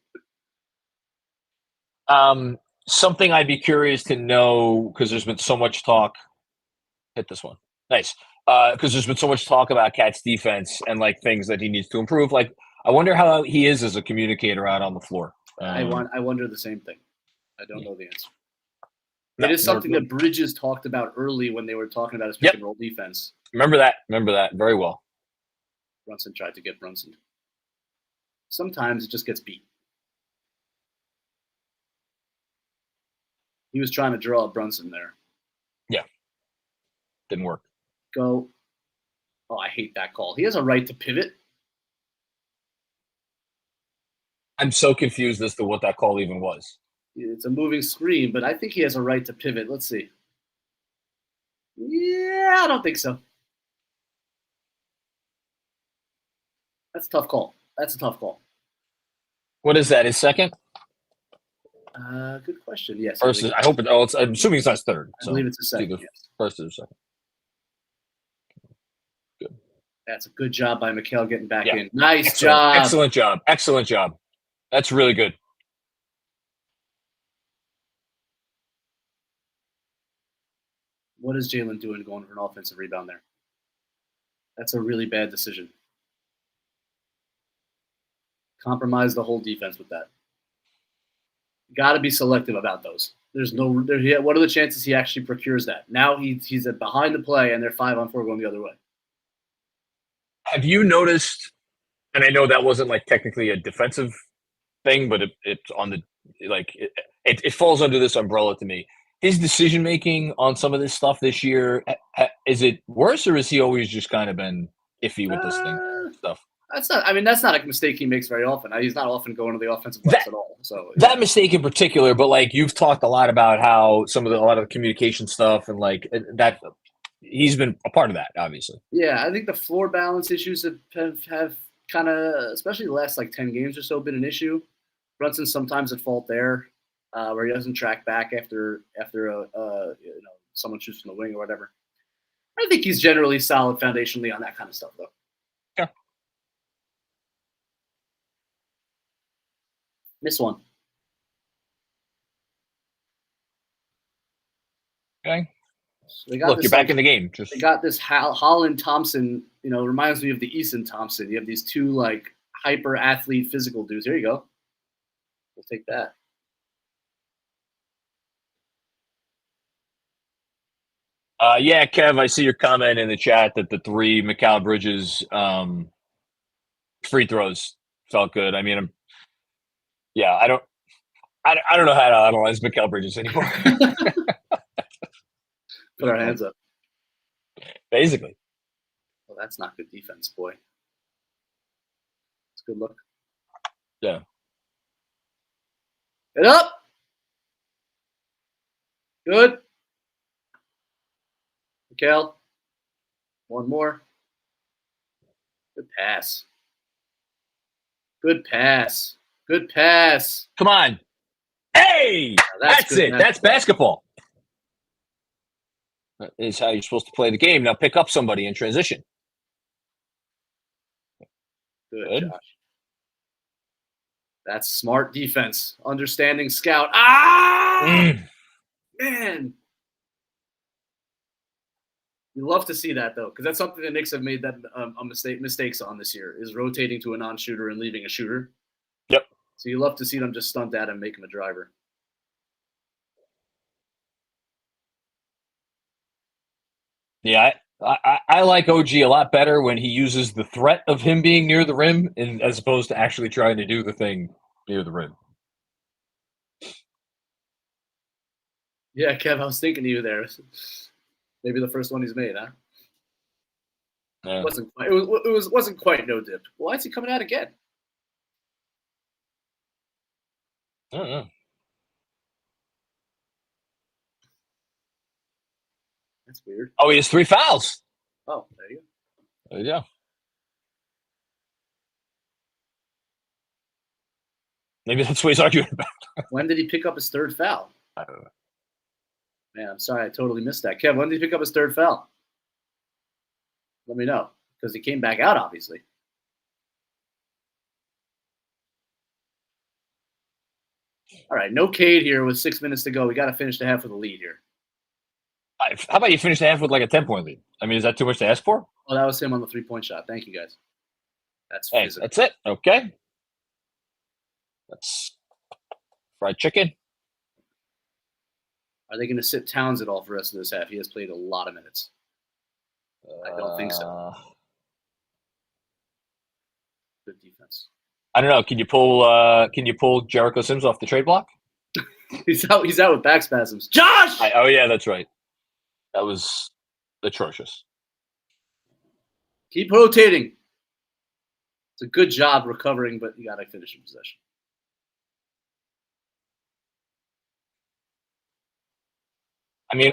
Something I'd be curious to know, because there's been so much talk. Hit this one, nice. Because there's been so much talk about Cat's defense and like things that he needs to improve. Like, I wonder how he is as a communicator out on the floor. I wonder the same thing. I don't know the answer. It is something that Bridges talked about early when they were talking about his pick and roll defense. Remember that very well. Brunson tried to get Brunson. Sometimes it just gets beat. He was trying to draw Brunson there. Yeah. Didn't work. Go. Oh, I hate that call. He has a right to pivot. I'm so confused as to what that call even was. It's a moving screen, but I think he has a right to pivot. Let's see. Yeah, I don't think so. That's a tough call. That's a tough call. What is that? His second? Good question. Yes. First is, I hope it. Oh, I'm assuming it's not his third. I believe it's a second. Yes. First or second. Good. That's a good job by Mikal getting back in. Nice job. Excellent job. Excellent job. That's really good. What is Jalen doing going for an offensive rebound there? That's a really bad decision. Compromise the whole defense with that. Got to be selective about those. There's no. What are the chances he actually procures that? Now he's behind the play and they're 5-on-4 going the other way. Have you noticed? And I know that wasn't like technically a defensive thing, but it's on the it falls under this umbrella to me. His decision making on some of this stuff this year, is it worse or has he always just kind of been iffy with this stuff? That's not a mistake he makes very often. He's not often going to the offensive glass at all. So that mistake in particular, but like you've talked a lot about how a lot of the communication stuff and like that he's been a part of that, obviously. Yeah, I think the floor balance issues have kind of, especially the last like 10 games or so, been an issue. Brunson's sometimes at fault there, where he doesn't track back after someone shoots from the wing or whatever. I think he's generally solid foundationally on that kind of stuff, though. Yeah. Miss one. Okay. So you're back in the game. They got this Holland Thompson, reminds me of the Eason Thompson. You have these two like hyper athlete physical dudes. Here you go. We'll take that. Yeah, Kev, I see your comment in the chat that the 3 Mikal Bridges free throws felt good. I mean, I don't know how to analyze Mikal Bridges anymore. Put our hands up. Basically. Well, that's not good defense, boy. It's a good look. Yeah. Get up. Good. Mikal. One more. Good pass. Good pass. Good pass. Come on. Hey! That's it. That's basketball. That is how you're supposed to play the game. Now pick up somebody in transition. Good. Josh. That's smart defense. Understanding scout. Man. You love to see that, though, because that's something the Knicks have made that mistakes on this year, is rotating to a non-shooter and leaving a shooter. Yep. So you love to see them just stunt that and make him a driver. Yeah, I like OG a lot better when he uses the threat of him being near the rim as opposed to actually trying to do the thing near the rim. Yeah, Kev, I was thinking of you there. Maybe the first one he's made, huh? Yeah. It wasn't quite no dip. Why is he coming out again? I don't know. That's weird. Oh, he has 3 fouls. Oh, there you go. There you go. Maybe that's what he's arguing about. When did he pick up his third foul? I don't know. Man, I'm sorry, I totally missed that. Kev, when did he pick up his third foul? Let me know, because he came back out, obviously. All right, no Cade here with 6 minutes to go. We got to finish the half with a lead here. How about you finish the half with like a 10-point lead? I mean, is that too much to ask for? Oh, that was him on the 3-point shot. Thank you, guys. That's it. Okay. That's fried chicken. Are they going to sit Towns at all for the rest of this half? He has played a lot of minutes. I don't think so. Good defense. I don't know. Can you pull Jericho Sims off the trade block? He's out with back spasms. Josh! Oh yeah, that's right. That was atrocious. Keep rotating. It's a good job recovering, but you got to finish in possession. I mean,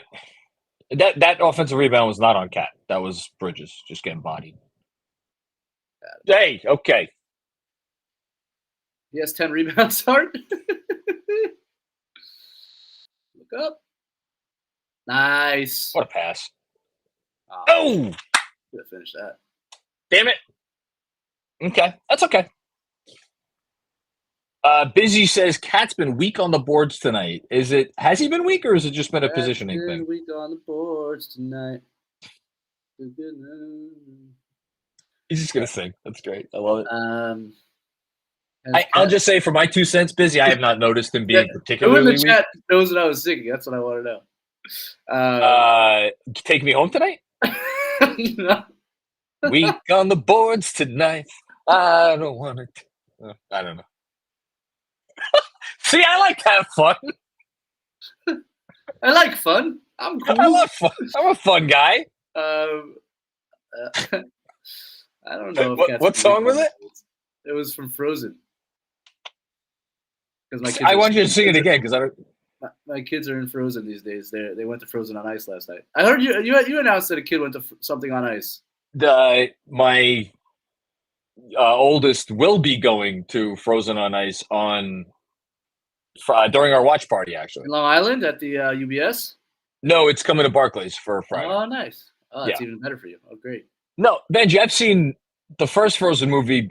that offensive rebound was not on Cat. That was Bridges just getting bodied. Hey, okay. He has 10 rebounds, Hart. Look up. Nice. What a pass. Oh! Could have finished that. Damn it. Okay, that's okay. Busy says Cat's been weak on the boards tonight. Has he been weak, or has it just been a positioning thing? Weak on the boards tonight. He's just gonna sing. That's great. I love it. I'll just say, for my 2 cents, Busy, I have not noticed him being particularly weak. Who in the chat knows what I was singing? That's what I want to know. Take Me Home Tonight? No. Weak on the boards tonight. I don't want it. I don't know. See, I like to have fun. I like fun. I'm cool. I love fun. I'm a fun guy. I don't know. What song was it? It was from Frozen. I want you to sing it again because I don't. My kids are in Frozen these days. They went to Frozen on Ice last night. I heard you announced that a kid went to something on ice. My oldest will be going to Frozen on Ice during our watch party, actually. In Long Island at the UBS? No, it's coming to Barclays for Friday. Oh, nice. Oh, that's even better for you. Oh, great. No, Benji, I've seen the first Frozen movie.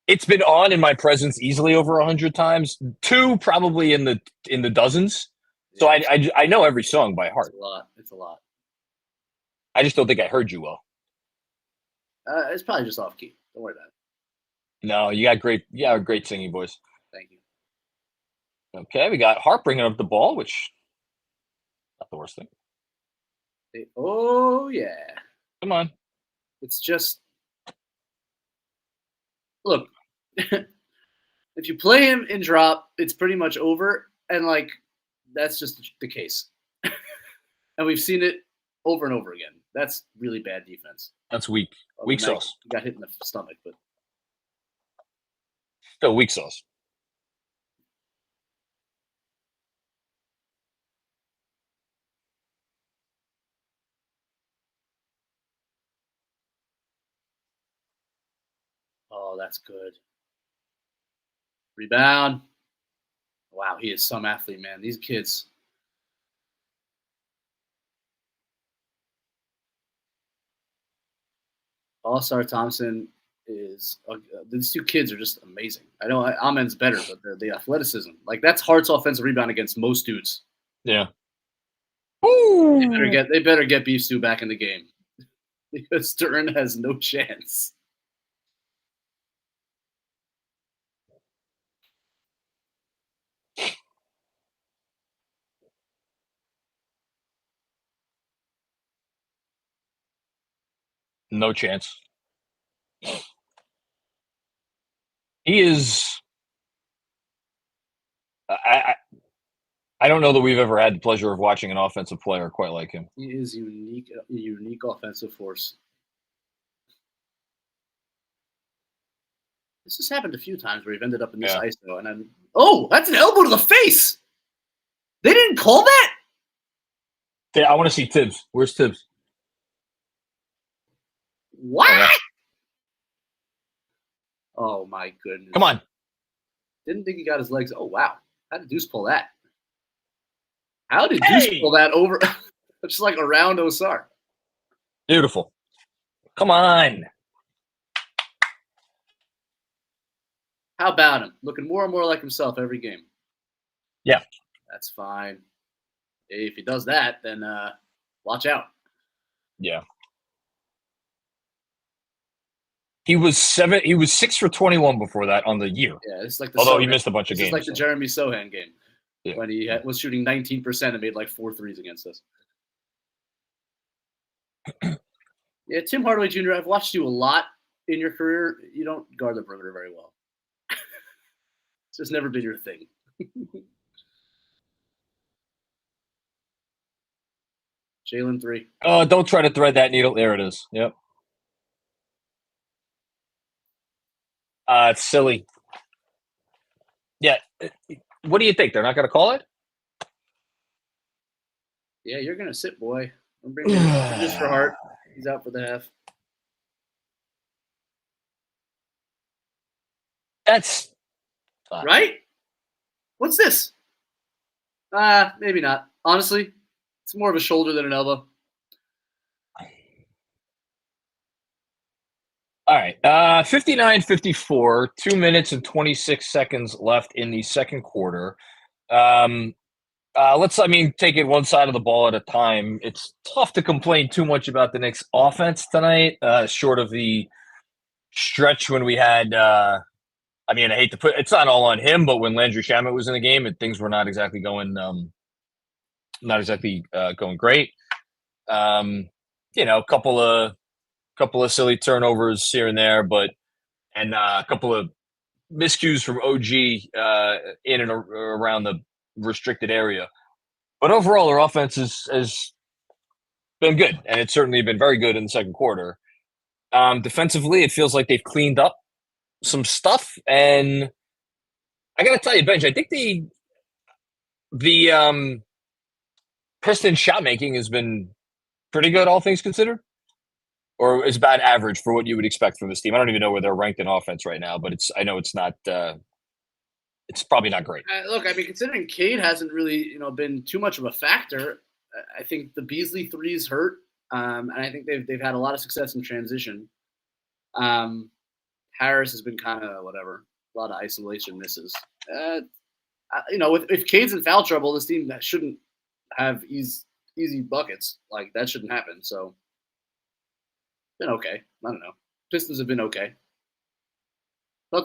It's been on in my presence easily over 100 times. 2 probably in the dozens. So I know every song by heart. It's a lot. I just don't think I heard you well. It's probably just off key. Don't worry about it. No, you got great singing voice. Thank you. Okay, we got Hart bringing up the ball, which not the worst thing. Oh yeah. Come on. It's just look. If you play him in drop, it's pretty much over, and that's just the case. And we've seen it over and over again. That's really bad defense. That's weak. Weak sauce. He got hit in the stomach, but still weak sauce. Oh, that's good. Rebound. Wow, he is some athlete, man. These kids. All-Star Thompson is these 2 kids are just amazing. I know Amen's better, but the athleticism, that's Hart's offensive rebound against most dudes. Yeah. They better get Beef Stew back in the game because Stern has no chance. No chance. He is. I don't know that we've ever had the pleasure of watching an offensive player quite like him. He is a unique offensive force. This has happened a few times where we've ended up in this ISO, and that's an elbow to the face. They didn't call that. I want to see Tibbs. Where's Tibbs? What? Oh my goodness! Come on. Didn't think he got his legs. Oh wow! How did Deuce pull that? How did Deuce pull that over? Just around Osar. Beautiful. Come on. How about him? Looking more and more like himself every game. Yeah. That's fine. If he does that, then watch out. Yeah. He was 6 for 21 before that on the year. Yeah, it's like although he missed a bunch of games. It's like the Jeremy Sohan game when he was shooting 19% and made 4 threes against us. Yeah, Tim Hardaway Jr., I've watched you a lot in your career. You don't guard the perimeter very well. It's just never been your thing. Jalen 3. Oh, don't try to thread that needle. There it is. Yep. It's silly. Yeah. What do you think? They're not going to call it? Yeah, you're gonna sit, boy. I'm bringing in just for Hart. He's out for the half. That's Right? What's this? Maybe not. Honestly, it's more of a shoulder than an elbow. all right. 59-54, 2 minutes and 26 seconds left in the second quarter. Let's take it one side of the ball at a time. It's tough to complain too much about the Knicks offense tonight, short of the stretch when we had I hate to put it's not all on him, but when Landry Shamet was in the game, things were not exactly going going great. A couple of silly turnovers here and there, and a couple of miscues from OG in and around the restricted area. But overall, our offense has been good, and it's certainly been very good in the second quarter. Defensively, it feels like they've cleaned up some stuff, and I got to tell you, Benj, I think the Pistons shot making has been pretty good, all things considered. Or is about average for what you would expect from this team. I don't even know where they're ranked in offense right now, but I know it's not. It's probably not great. Look, considering Cade hasn't really, been too much of a factor, I think the Beasley threes hurt, and I think they've had a lot of success in transition. Harris has been kind of whatever, a lot of isolation misses. If Cade's in foul trouble, this team shouldn't have easy buckets. Like that shouldn't happen. So. Been okay. I don't know. Pistons have been okay. I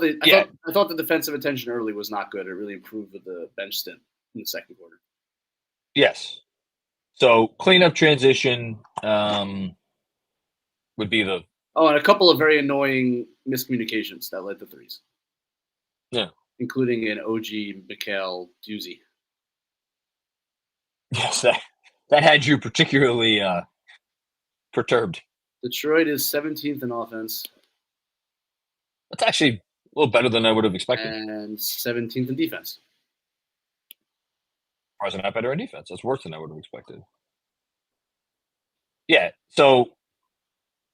thought the defensive attention early was not good. It really improved with the bench stint in the second quarter. Yes. So cleanup transition would be the. Oh, and a couple of very annoying miscommunications that led to threes. Yeah. Including an OG Mikhail doozy. Yes, that had you particularly perturbed. Detroit is 17th in offense. That's actually a little better than I would have expected. And 17th in defense. Why is it not better in defense? That's worse than I would have expected. Yeah, so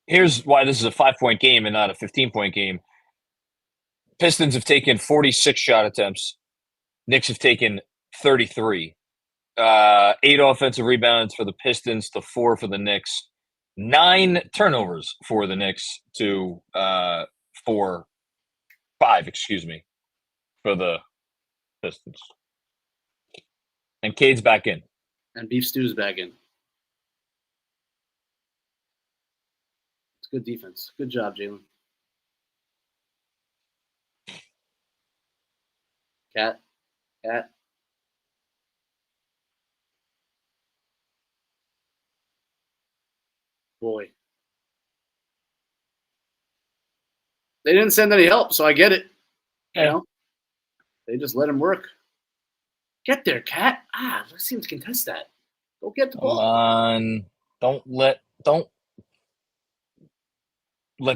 here's why this is a 5-point game and not a 15-point game. Pistons have taken 46 shot attempts. Knicks have taken 33. 8 offensive rebounds for the Pistons to 4 for the Knicks. 9 turnovers for the Knicks to 5, for the Pistons. And Cade's back in. And Beef Stew's back in. It's good defense. Good job, Jalen. Cat. Boy. They didn't send any help, so I get it. Yeah. They just let him work. Get there, Cat. Let's see him contest that. Go get the ball. Don't let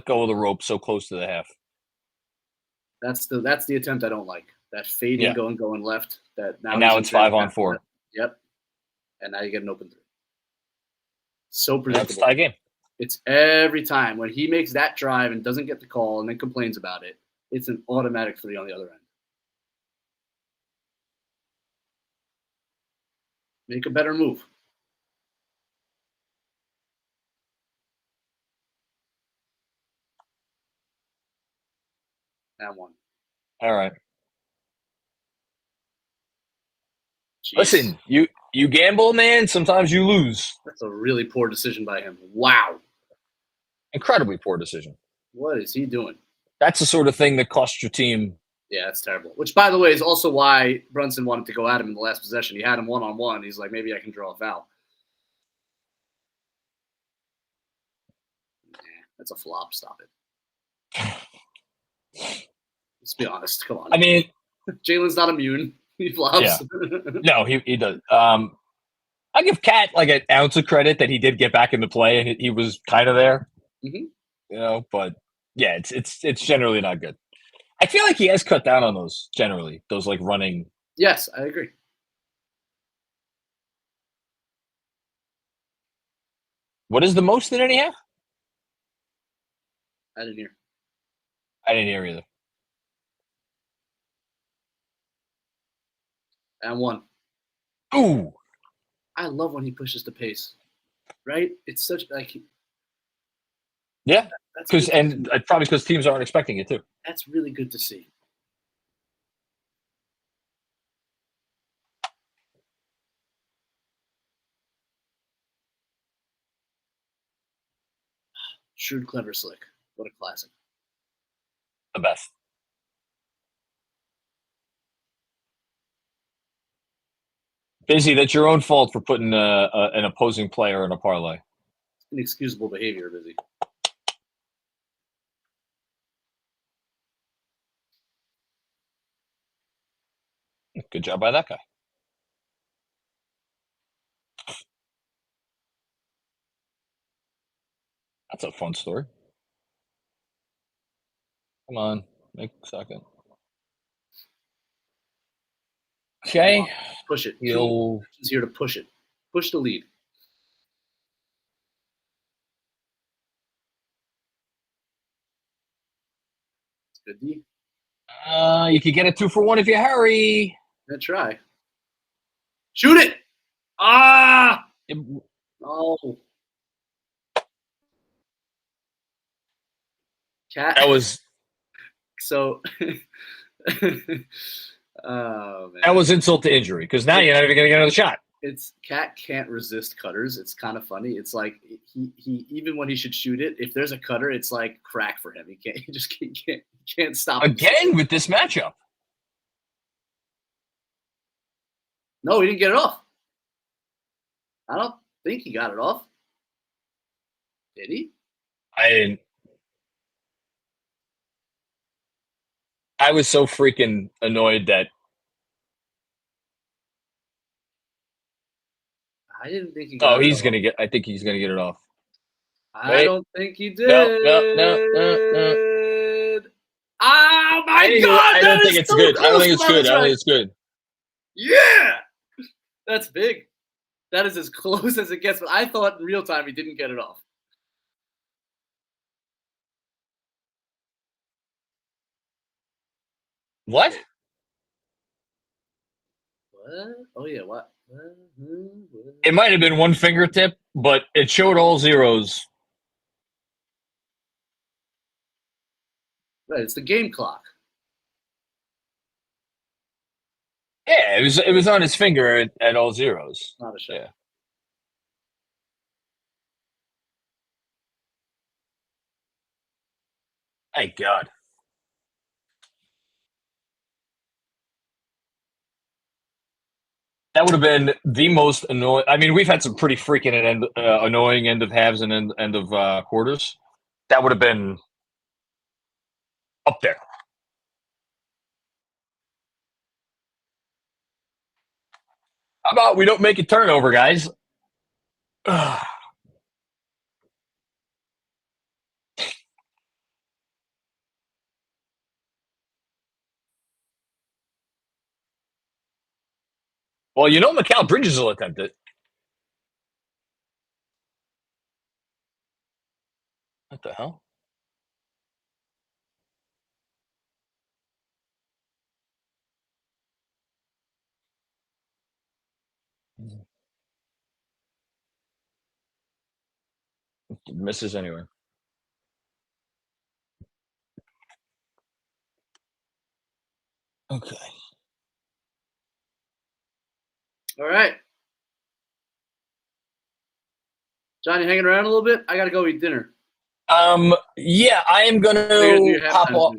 go of the rope so close to the half. That's the attempt I don't like. That fading going left. Now it's 5-on-4. Yep. And now you get an open 3. So predictable. That's tie game. It's every time when he makes that drive and doesn't get the call and then complains about it, it's an automatic 3 on the other end. Make a better move. That one. All right. Jeez. Listen, you gamble, man. Sometimes you lose. That's a really poor decision by him. Wow. Incredibly poor decision. What is he doing? That's the sort of thing that costs your team. Yeah, that's terrible. Which, by the way, is also why Brunson wanted to go at him in the last possession. He had him one-on-one. He's like, maybe I can draw a foul. Nah, that's a flop. Stop it. Let's be honest. Come on. Jalen's not immune. He flops. Yeah. No, he does. I give Cat like an ounce of credit that he did get back into play and he was kind of there. Mm-hmm. But yeah, it's generally not good. I feel like he has cut down on those generally. Those like running. Yes, I agree. What is the most in any half? I didn't hear. I didn't hear either. And 1. Ooh. I love when he pushes the pace. Right? It's such like. Yeah. That's Because good and to see. probably because teams aren't expecting it too. That's really good to see. Shrewd, clever, slick. What a classic. The best. Busy, that's your own fault for putting an opposing player in a parlay. Inexcusable behavior, Busy. Good job by that guy. That's a fun story. Come on, make a second. Okay. Push it. He'll He's here to push it. Push the lead. Good D. you could get a 2-for-1 if you hurry. Gonna try. Shoot it! Ah! Oh. Cat. That was So. Oh man. that was insult to injury because now you're not even gonna get another shot. It's Cat can't resist cutters. It's kind of funny. It's like he even when he should shoot it, if there's a cutter, it's like crack for him. He just can't stop Again himself. with this matchup. No, he didn't get it off. I don't think he got it off. Did he? I didn't. I was so freaking annoyed that I didn't think he got it off. he's gonna get. I think he's gonna get it off. I don't think he did. No. Oh my God! I don't think it's good. I don't think it's good. I don't think it's good. Yeah, that's big. That is as close as it gets. But I thought in real time he didn't get it off. What? What? Oh yeah, what? It might have been one fingertip, but it showed all zeros. Right, it's the game clock. Yeah, it was on his finger at all zeros. Not a shot. Yeah. Thank God. That would have been the most annoying. I mean, we've had some pretty freaking annoying end of halves and end of quarters. That would have been up there. How about we don't make a turnover, guys? Well, Mikal Bridges will attempt it. What the hell? Misses anyway. Okay. All right. Johnny, hanging around a little bit? I got to go eat dinner. Yeah, I am going to hop off.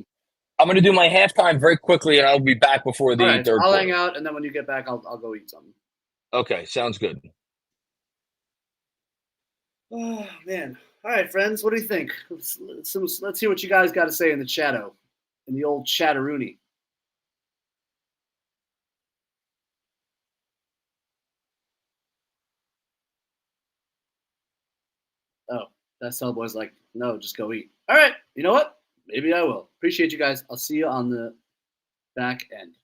I'm going to do my halftime very quickly, and I'll be back before the third I'll quarter. hang out, and then when you get back, I'll go eat something. Okay, sounds good. Oh, man. All right, friends, what do you think? Let's hear what you guys got to say in the chatto, in the old chatteroony. Oh, that Cellboy's like, no, just go eat. All right, you know what? Maybe I will. Appreciate you guys. I'll see you on the back end.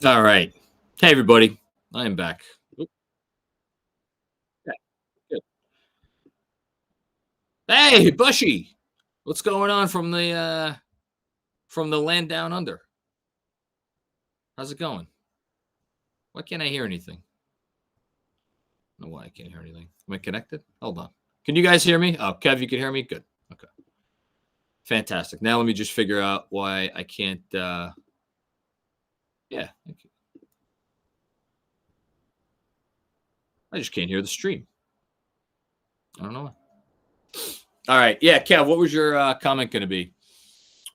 All right. Hey, everybody. I am back. Oop. Yeah, good. Hey, Bushy. What's going on from the land down under? How's it going? Why can't I hear anything? I don't know why I can't hear anything. Am I connected? Hold on. Can you guys hear me? Oh, Kev, you can hear me? Good. Okay. Fantastic. Now let me just figure out why I can't. Yeah. I just can't hear the stream. I don't know why. All right. Yeah, Kev, what was your comment going to be?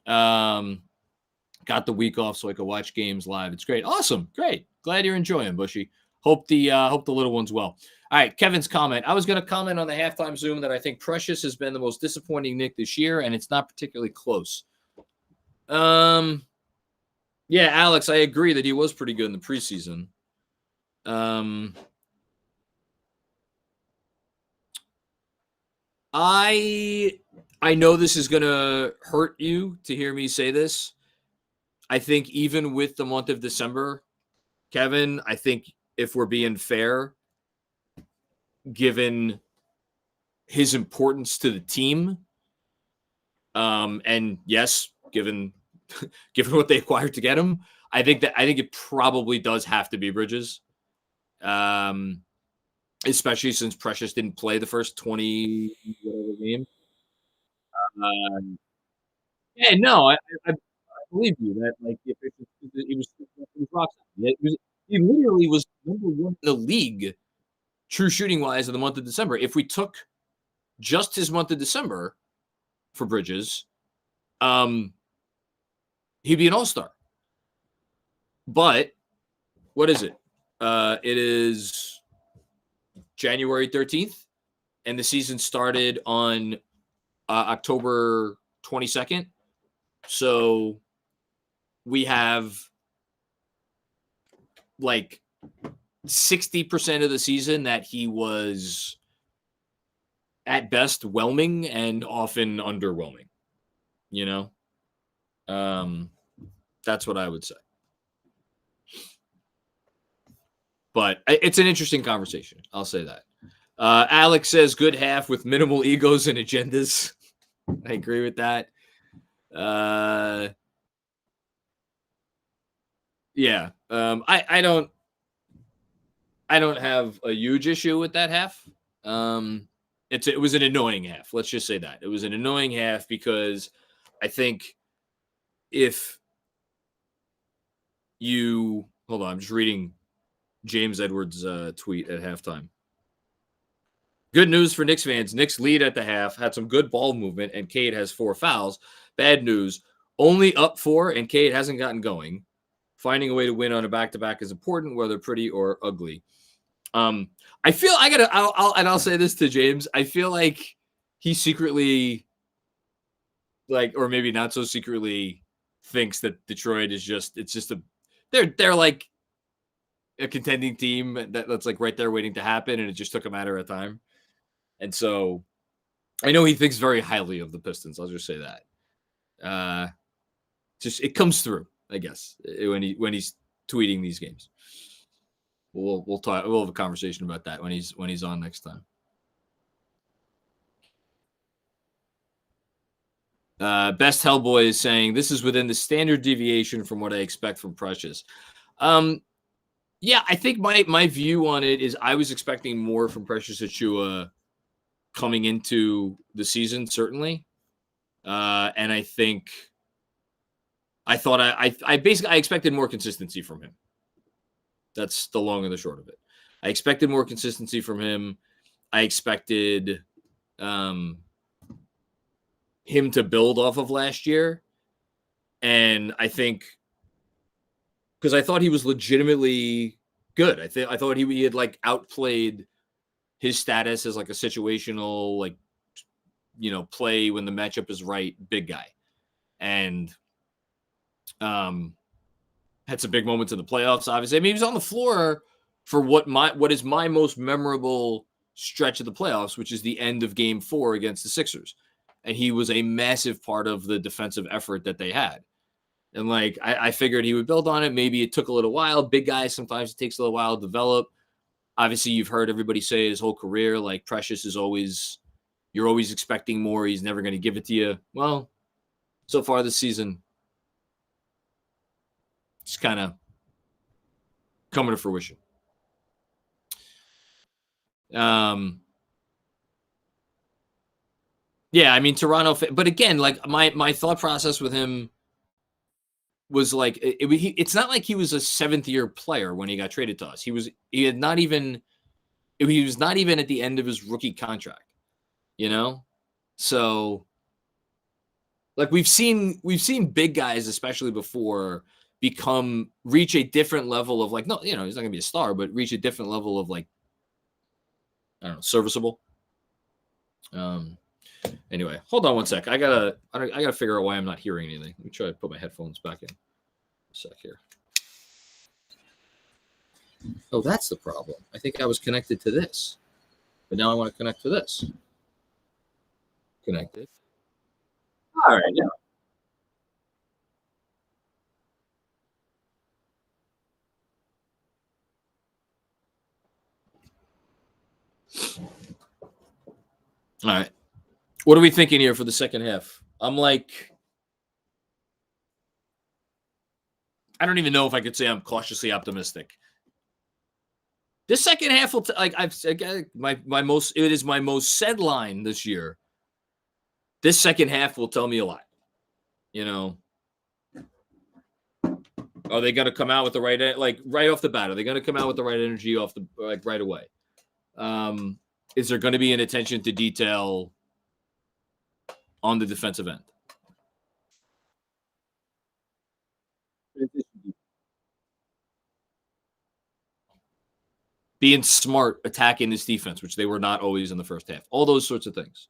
Got the week off so I could watch games live. It's great. Awesome. Great. Glad you're enjoying, Bushy. Hope the little one's well. All right, Kevin's comment. I was going to comment on the halftime Zoom that I think Precious has been the most disappointing Knick this year, and it's not particularly close. Yeah, Alex, I agree that he was pretty good in the preseason. I know this is going to hurt you to hear me say this. I think even with the month of December, Kevin, I think if we're being fair, given his importance to the team, and yes, given what they acquired to get him, I think it probably does have to be Bridges, especially since Precious didn't play the first 20 whatever game. Yeah, no, I believe you that like if it was rock solid. He literally was number one in the league, true shooting wise, in the month of December. If we took just his month of December for Bridges, he'd be an all-star. But what is it? It is January 13th, and the season started on October 22nd. So we have like 60% of the season that he was at best whelming and often underwhelming, you know? That's what I would say. But it's an interesting conversation. I'll say that. Alex says good half with minimal egos and agendas. I agree with that. Yeah. I don't have a huge issue with that half. It was an annoying half. Let's just say that. It was an annoying half because I think if you hold on, I'm just reading James Edwards' tweet at halftime. Good news for Knicks fans. Knicks lead at the half, had some good ball movement, and Cade has 4 fouls. Bad news, only up 4, and Cade hasn't gotten going. Finding a way to win on a back-to-back is important, whether pretty or ugly. I feel I'll say this to James. I feel like he secretly, like, or maybe not so secretly, thinks that Detroit is they're like a contending team that's like right there waiting to happen, and it just took a matter of time. And so I know he thinks very highly of the Pistons. I'll just say that. Just it comes through, I guess, when he's tweeting these games. We'll talk. We'll have a conversation about that when he's on next time. Best Hellboy is saying this is within the standard deviation from what I expect from Precious. Yeah, I think my view on it is I was expecting more from Precious Achiuwa coming into the season, certainly. And I think I thought I basically expected more consistency from him. That's the long and the short of it. I expected more consistency from him. I expected him to build off of last year. And I think because I thought he was legitimately good. I thought he had like outplayed his status as like a situational, like, you know, play when the matchup is right, big guy. And had some big moments in the playoffs, obviously. I mean, he was on the floor for what is my most memorable stretch of the playoffs, which is the end of Game 4 against the Sixers. And he was a massive part of the defensive effort that they had. And like I figured he would build on it. Maybe it took a little while. Big guys, sometimes it takes a little while to develop. Obviously, you've heard everybody say his whole career, like Precious is always, you're always expecting more. He's never going to give it to you. Well, so far this season, it's kind of coming to fruition. Yeah, I mean, Toronto, but again, like my thought process with him was like, it's not like he was a 7th-year player when he got traded to us. He was not even at the end of his rookie contract, you know? So like we've seen big guys, especially before, reach a different level of like, no, you know, he's not gonna be a star, but reach a different level of like, I don't know, serviceable. Anyway, hold on one sec. I gotta figure out why I'm not hearing anything. Let me try to put my headphones back in. A sec here. Oh, that's the problem. I think I was connected to this, but now I want to connect to this. Connected. All right, now. All right. What are we thinking here for the second half? I'm like, I don't even know if I could say I'm cautiously optimistic. This second half will it is my most said line this year. This second half will tell me a lot. You know, are they going to come out with the right, like right off the bat? Are they going to come out with the right energy right away? Is there going to be an attention to detail on the defensive end? Being smart, attacking this defense, which they were not always in the first half. All those sorts of things.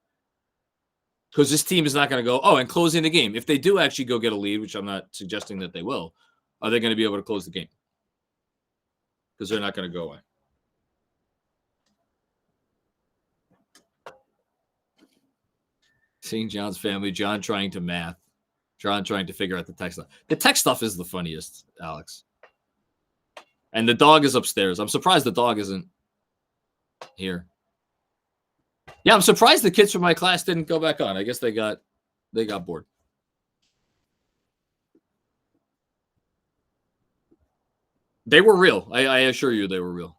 Because this team is not going to go, and closing the game. If they do actually go get a lead, which I'm not suggesting that they will, are they going to be able to close the game? Because they're not going to go away. Seeing John's family, John trying to math, John trying to figure out the tech stuff. The tech stuff is the funniest, Alex. And the dog is upstairs. I'm surprised the dog isn't here. Yeah, I'm surprised the kids from my class didn't go back on. I guess they got bored. They were real. I assure you they were real.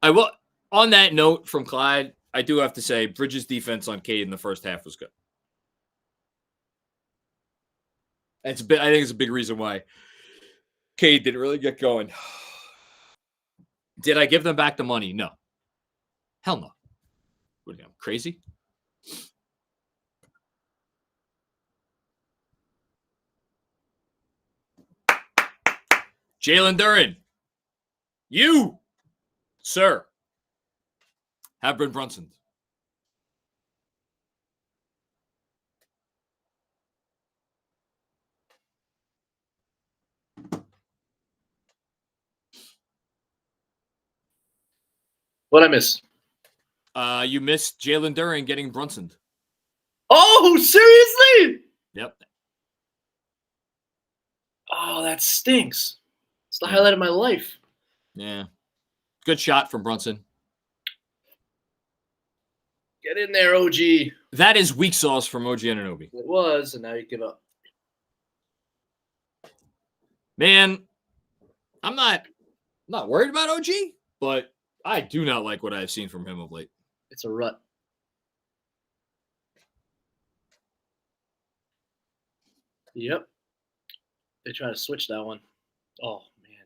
I will. On that note from Clyde, I do have to say Bridges' defense on Cade in the first half was good. I think it's a big reason why Cade didn't really get going. Did I give them back the money? No. Hell no. What are you, crazy? Jalen Duren, you, sir, have Brent Brunson. What'd I miss? You missed Jalen Duren getting Brunson. Oh, seriously? Yep. Oh, that stinks. It's the highlight of my life. Yeah. Good shot from Brunson. Get in there, OG. That is weak sauce from OG Anunoby. It was, and now you give up. Man, I'm not worried about OG, but I do not like what I've seen from him of late. It's a rut. Yep. They try to switch that one. Oh, man.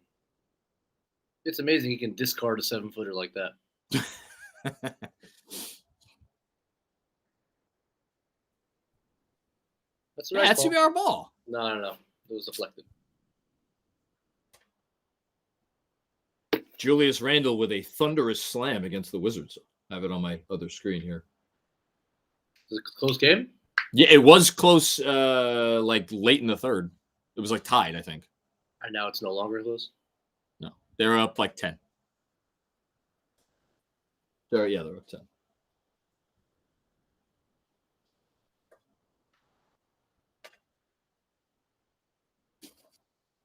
It's amazing he can discard a 7-footer like that. That's the right That should be our ball. No. It was deflected. Julius Randle with a thunderous slam against the Wizards. I have it on my other screen here. Is it a close game? Yeah, it was close, like late in the third. It was like tied, I think. And now it's no longer close. No, they're up like 10. They're up 10.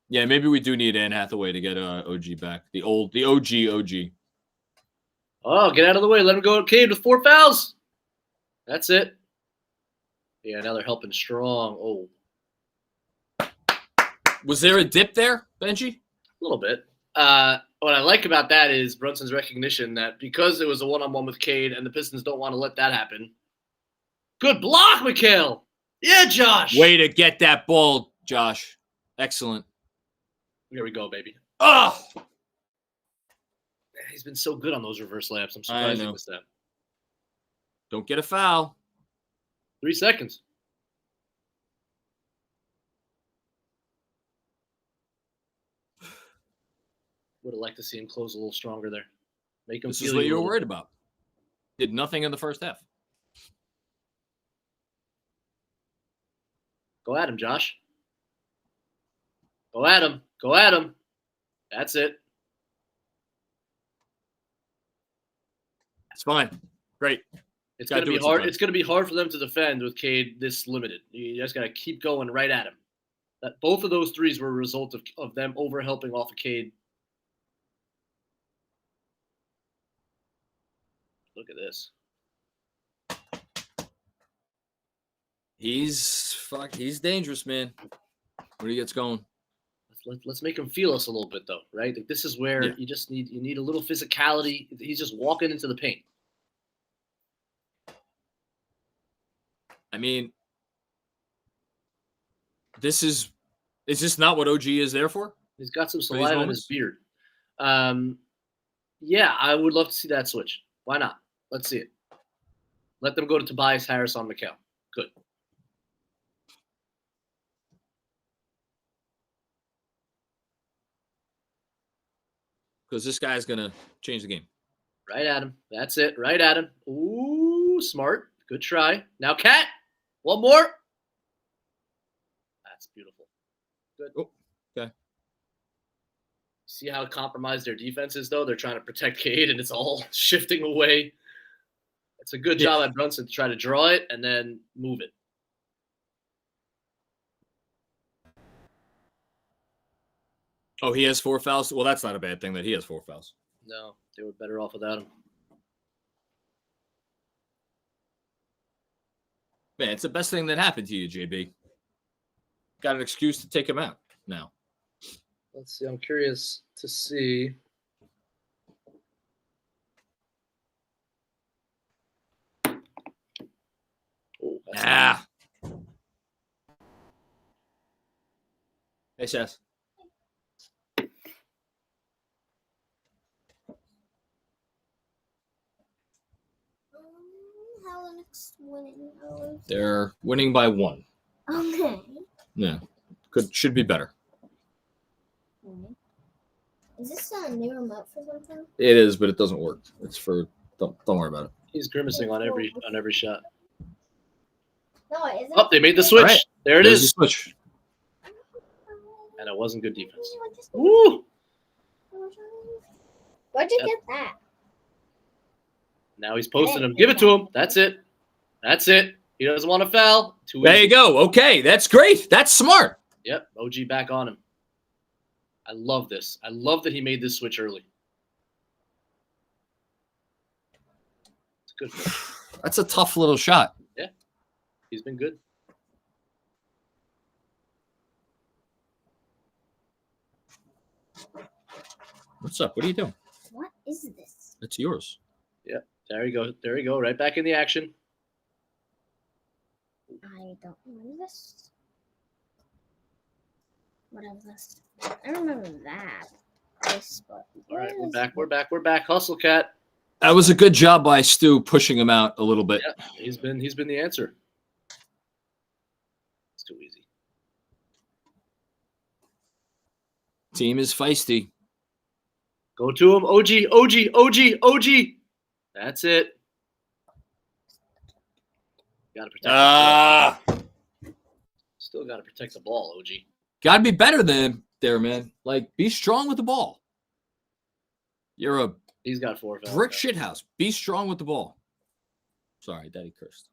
Yeah, maybe we do need Anne Hathaway to get OG back. The OG. Oh, get out of the way. Let him go Cade with 4 fouls. That's it. Yeah, now they're helping strong. Oh. Was there a dip there, Benji? A little bit. What I like about that is Brunson's recognition that because it was a one-on-one with Cade and the Pistons don't want to let that happen. Good block, Mikhail. Yeah, Josh. Way to get that ball, Josh. Excellent. Here we go, baby. Oh! He's been so good on those reverse layups. I'm surprised he missed that. Don't get a foul. 3 seconds. Would have liked to see him close a little stronger there. Make him This feel is what you were little worried about. Did nothing in the first half. Go at him, Josh. Go at him. Go at him. That's it. It's fine. Great. It's going to be hard. It's going to be hard for them to defend with Cade this limited. You just got to keep going right at him. That both of those threes were a result of them overhelping off of Cade. Look at this. He's dangerous, man. When he gets going. Let's make him feel us a little bit, though, right? Like this is where you need a little physicality. He's just walking into the paint. I mean, is this not what OG is there for? He's got some saliva in his beard. Yeah, I would love to see that switch. Why not? Let's see it. Let them go to Tobias Harris on Mikal. Good. Because this guy's going to change the game. Right at him. That's it. Right at him. Ooh, smart. Good try. Now, Cat. One more. That's beautiful. Good. Oh, okay. See how compromised their defense is, though? They're trying to protect Cade, and it's all shifting away. It's a good job at Brunson to try to draw it and then move it. Oh, he has 4 fouls? Well, that's not a bad thing that he has 4 fouls. No, they were better off without him. Man, it's the best thing that happened to you, JB. Got an excuse to take him out now. Let's see. I'm curious to see. Oh, Hey, Seth. How the Knicks winning? They're winning by 1. Okay. Yeah. Should be better. Is this a new remote for something? It is, but it doesn't work. It's for don't worry about it. He's grimacing on every shot. No, it isn't. Oh, they made the switch. Right. There it There's is. the switch. And it wasn't good defense. Woo! Where'd you get that? Now he's posting him. Give it to him. That's it. That's it. He doesn't want to foul. There you go. Okay, that's great. That's smart. Yep, OG back on him. I love this. I love that he made this switch early. It's good. That's a tough little shot. Yeah, he's been good. What's up? What are you doing? What is this? It's yours. Yep, there you go. There you go. Right back in the action. I don't remember this. What is this? I remember that. All right, we're back. We're back. We're back. Hustle, Cat. That was a good job by Stu pushing him out a little bit. Yeah, he's been the answer. It's too easy. Team is feisty. Go to him. OG. That's it. Got to protect the ball. Still got to protect the ball, OG. Got to be better than him. there, man. Like, be strong with the ball. You're a He's got 4 fouls. brick shithouse. Be strong with the ball. Sorry, Daddy cursed.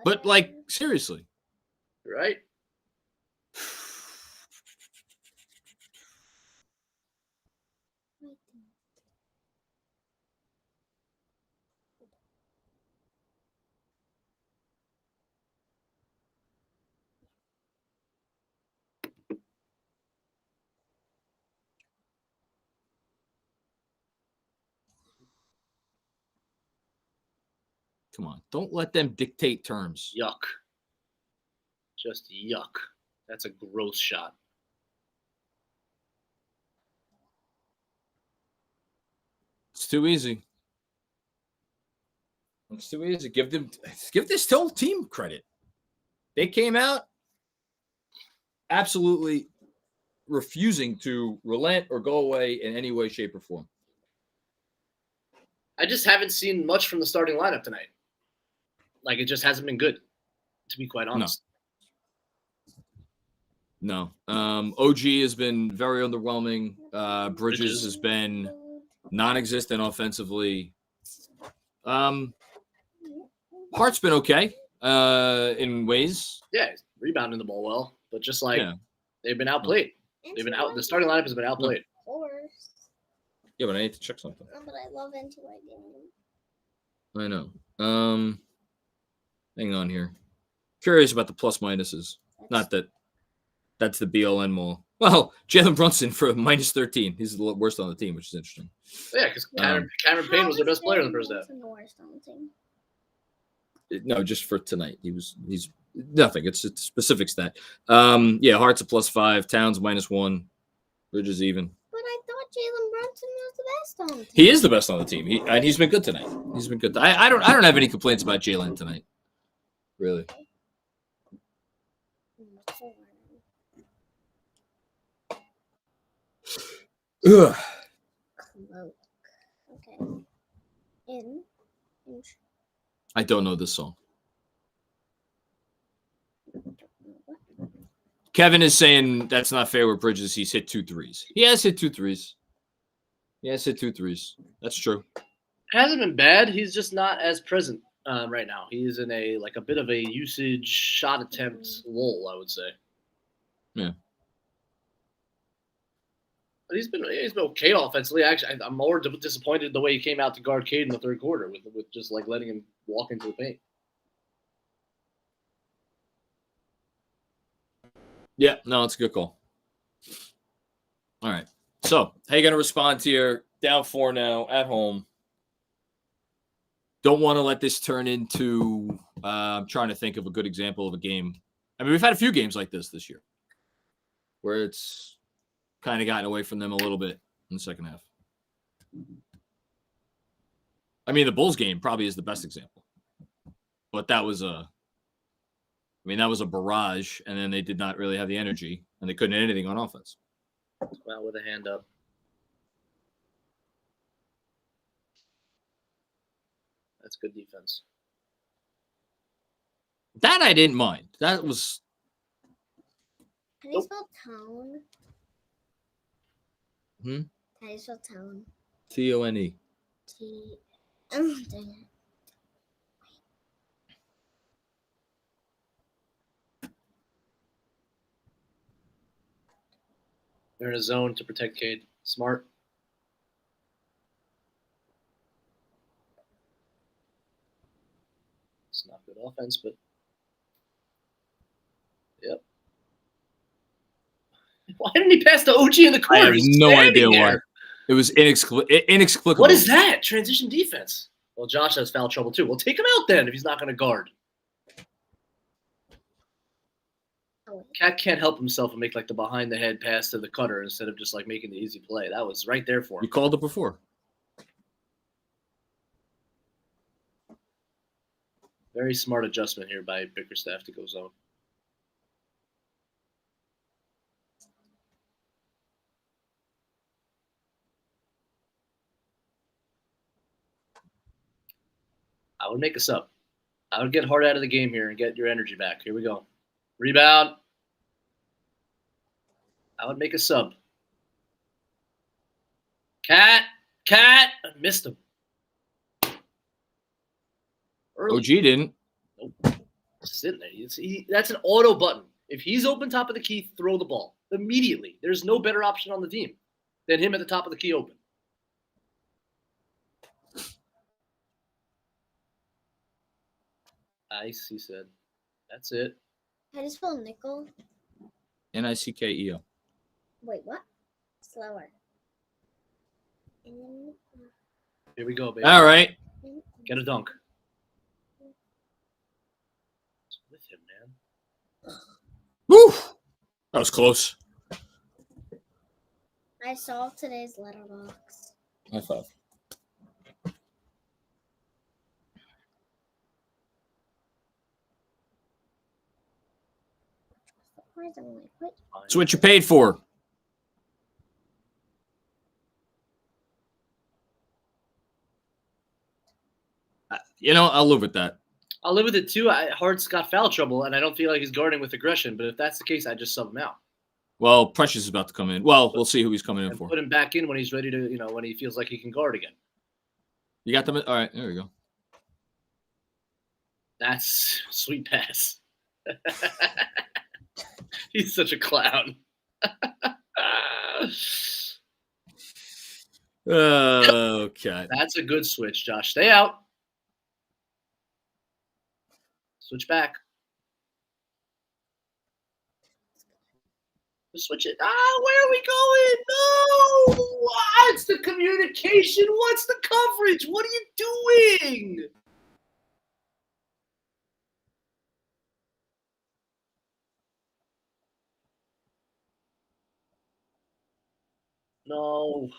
But, like, seriously. Right? Come on. Don't let them dictate terms. Yuck. Just yuck. That's a gross shot. It's too easy. It's too easy. Give this whole team credit. They came out absolutely refusing to relent or go away in any way, shape, or form. I just haven't seen much from the starting lineup tonight. Like, it just hasn't been good, to be quite honest. No. OG has been very underwhelming. Bridges has been non-existent offensively. Hart's been okay in ways. Yeah, he's rebounding the ball well, but just like they've been outplayed. The starting lineup has been outplayed. Of course. Yeah, but I need to check something. Oh, but I love NTY game. I know. Hang on here. Curious about the plus minuses. Not that that's the be all end all. Well, Jalen Brunson for minus 13. He's the worst on the team, which is interesting. Yeah, because Cameron Payne was their best player in the first half. The worst on the team. No, just for tonight. He's nothing. It's a specific stat. Hart's a +5, Towns -1, Bridges even. But I thought Jalen Brunson was the best on the team. He is the best on the team. He's been good tonight. He's been good. I don't have any complaints about Jalen tonight. Really. Ugh. Cloak. Okay. In. I don't know this song. Kevin is saying that's not fair with Bridges. He's hit 2 threes. He has hit 2 threes. That's true. It hasn't been bad. He's just not as present right now. He's in a bit of a usage shot attempt lull, I would say. Yeah. But he's been okay offensively. Actually, I'm more disappointed the way he came out to guard Cade in the third quarter with just like letting him walk into the paint. Yeah, no, it's a good call. All right. So, how you going to respond to your down 4 now at home? Don't want to let this turn into I'm trying to think of a good example of a game. I mean, we've had a few games like this year where it's kind of gotten away from them a little bit in the second half. I mean, the Bulls game probably is the best example. But that was a barrage, and then they did not really have the energy, and they couldn't hit anything on offense. Well, with a hand up. That's good defense. That I didn't mind. That was... How do you spell tone? How do you spell tone? Tone. Oh, dang it. They're in a zone to protect Cade. Smart. It's not good offense, but yep. Why didn't he pass to OG in the corner? I have no idea why. It was inexplicable. What is that? Transition defense. Well, Josh has foul trouble too. Well, take him out then if he's not going to guard. Cat can't help himself and make like the behind the head pass to the cutter instead of just like making the easy play. That was right there for him. You called it before. Very smart adjustment here by Bickerstaff to go zone. I would make a sub. I would get Hart out of the game here and get your energy back. Here we go. Rebound. I would make a sub. Cat, I missed him. Early. OG didn't. Nope. Sitting there. That's an auto button. If he's open top of the key, throw the ball immediately. There's no better option on the team than him at the top of the key open. Ice, he said. That's it. How do you spell nickel? Nickeo. Wait, what? Slower. And then Here we go, baby. All right. Get a dunk. What's with him, man? Woo! That was close. I saw today's letterbox. High five. Why is it like, what? That's what you paid for. I'll live with that. I'll live with it too. Hart's got foul trouble, and I don't feel like he's guarding with aggression. But if that's the case, I just sub him out. Well, Precious is about to come in. Well, we'll see who he's coming in And for. put him back in when he's ready to, when he feels like he can guard again. You got them? All right, there we go. That's sweet pass. He's such a clown. Okay. That's a good switch, Josh. Stay out. Switch back. Switch it. Where are we going? No! It's the communication. What's the coverage? What are you doing? No.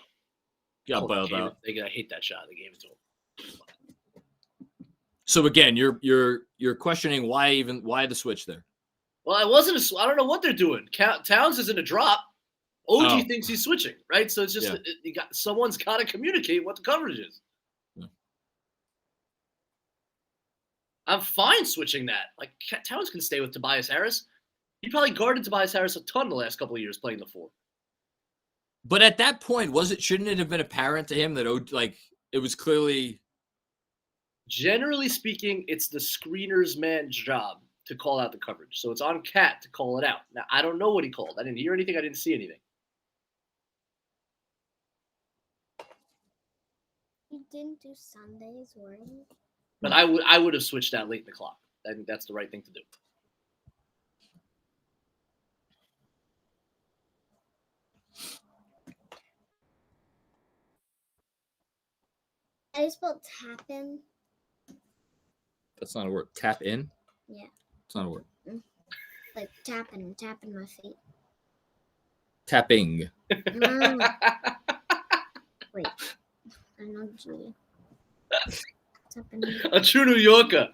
Got bailed out. I hate that shot. They gave it to him. So again, you're questioning why the switch there? Well, I don't know what they're doing. Towns is in a drop. OG thinks he's switching, right? So it's just someone's got to communicate what the coverage is. Yeah. I'm fine switching that. Like Towns can stay with Tobias Harris. He probably guarded Tobias Harris a ton the last couple of years playing the 4. But at that point, shouldn't it have been apparent to him that it was clearly? Generally speaking, it's the screener's man's job to call out the coverage. So it's on Cat to call it out. Now, I don't know what he called. I didn't hear anything. I didn't see anything. You didn't do Sunday's wording? But I would have switched that late in the clock. I think that's the right thing to do. How do you spell tapping? That's not a word. Tap in? Yeah. It's not a word. Like tapping my feet. Tapping. No. Wait. I'm not Julia. Tapping. A true New Yorker.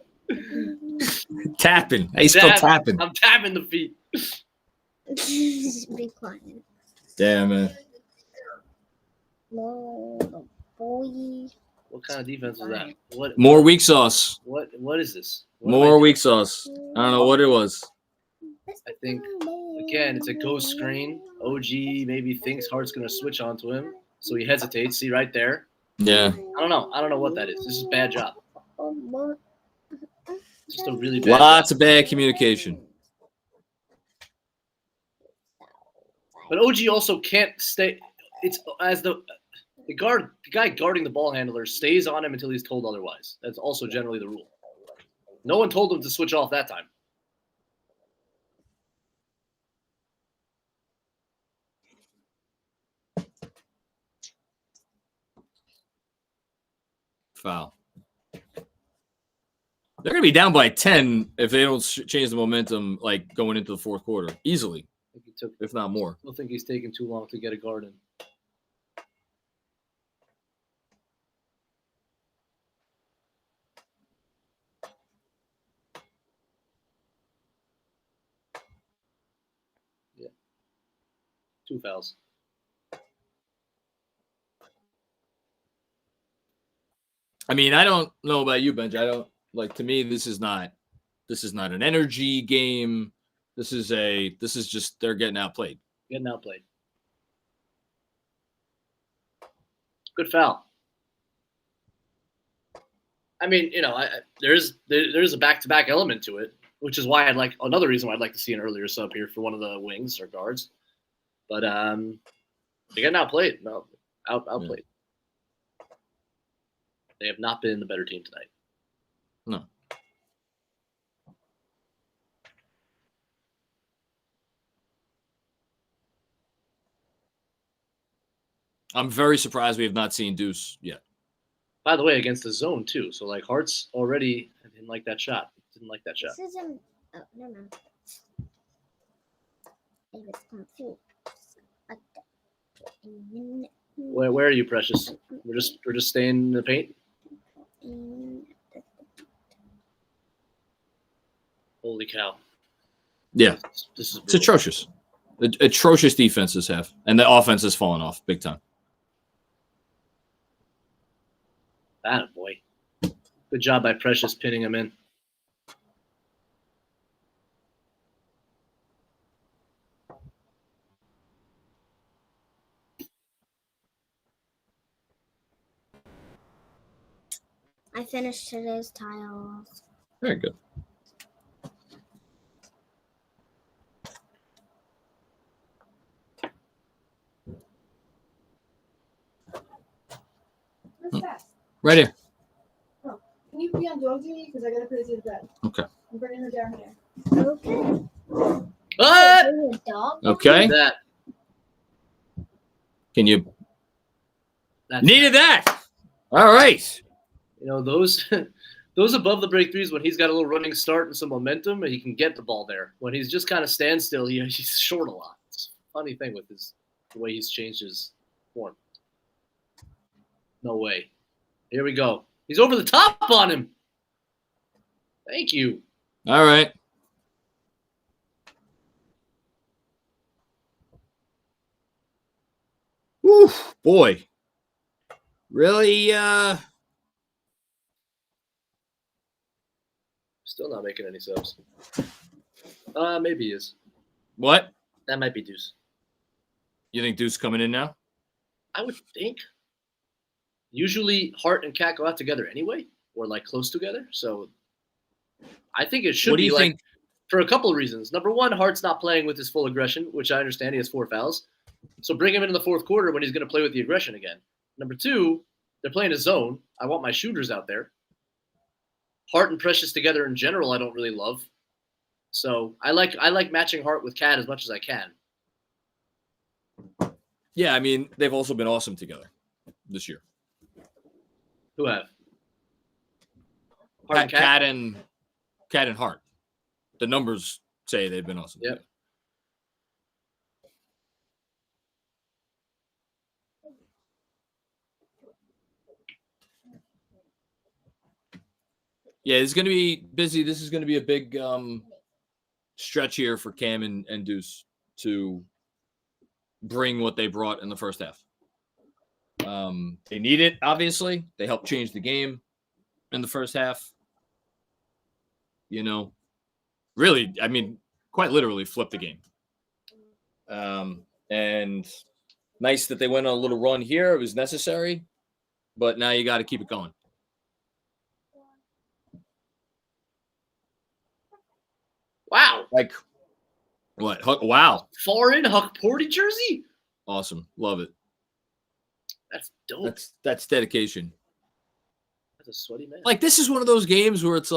Tapping. How you spell tapping? I'm tapping the feet. Be quiet. Damn, man. Whoa, boy. What kind of defense was that? What More weak sauce. What is this? More weak sauce. I don't know what it was. I think, again, it's a ghost screen. OG maybe thinks Hart's going to switch onto him, so he hesitates. See right there? Yeah. I don't know what that is. This is a bad job. Just a really bad Lots job. of bad communication. But OG also can't stay. It's as the guy guarding the ball handler stays on him until he's told otherwise. That's also generally the rule. No one told him to switch off that time. Foul. They're going to be down by 10 if they don't change the momentum going into the fourth quarter. Easily. I think he took, if not more. I still think he's taking too long to get a guard in. Yeah. 2 fouls. I mean, I don't know about you, Benj. To me, this is not an energy game. This is just they're getting outplayed. Getting outplayed. Good foul. I mean, there's a back-to-back element to it, which is why another reason why I'd like to see an earlier sub here for one of the wings or guards. But they're getting outplayed. No, outplayed. Yeah. They have not been the better team tonight. No. I'm very surprised we have not seen Deuce yet. By the way, against the zone too. So Hart's already didn't like that shot. Didn't like that shot. This is no. I was confused. Where are you, Precious? We're just staying in the paint. Holy cow! Yeah, this is it's atrocious. Atrocious defenses have, and the offense has fallen off big time. That boy. Good job by Precious pinning him in. I finished today's tiles. Very good. Where's that? Right here. Oh, can you be on dog duty? Because I gotta put it to the bed. Okay. I'm bringing her down here. Okay. What? Bring a dog? Okay. That. Can you? That's Needed that. All right. those those above the break threes when he's got a little running start and some momentum, he can get the ball there. When he's just kind of standstill, he's short a lot. It's a funny thing with the way he's changed his form. No way. Here we go. He's over the top on him. Thank you. All right. Whew, boy. Really? Still not making any subs. Maybe he is. What? That might be Deuce. You think Deuce coming in now? I would think. Usually Hart and Cat go out together anyway, or close together. So I think it should What do be you think? for a couple of reasons. Number one, Hart's not playing with his full aggression, which I understand he has 4 fouls. So bring him in the fourth quarter when he's going to play with the aggression again. Number two, they're playing a zone. I want my shooters out there. Hart and Precious together in general, I don't really love. So I like matching Hart with Cat as much as I can. Yeah, I mean, they've also been awesome together this year. Who have? Hart and Cat? Cat and Hart. The numbers say they've been awesome. Yep. Together. Yeah, it's going to be busy. This is going to be a big stretch here for Cam and Deuce to bring what they brought in the first half. They need it, obviously. They helped change the game in the first half. Really, I mean, quite literally flipped the game. And nice that they went on a little run here. It was necessary, but now you got to keep it going. Wow. What? Huck, wow. Foreign Huck Porty jersey? Awesome. Love it. That's dope. That's dedication. That's a sweaty man. This is one of those games where it's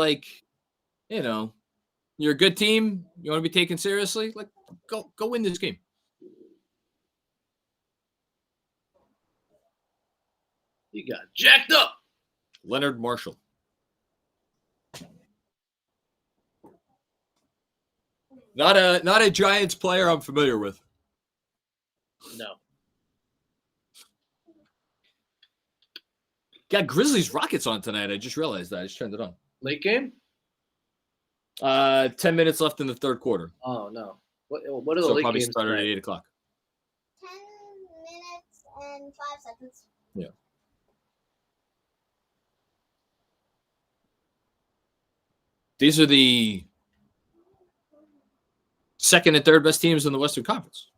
you're a good team. You want to be taken seriously? Go win this game. You got jacked up. Leonard Marshall. Not a Giants player I'm familiar with. No. Got Grizzlies Rockets on tonight. I just realized that. I just turned it on. Late game? 10 minutes left in the third quarter. Oh, no. What are the So late probably games started at tonight? 8 o'clock. 10 minutes and 5 seconds. Yeah. These are the second and third best teams in the Western Conference.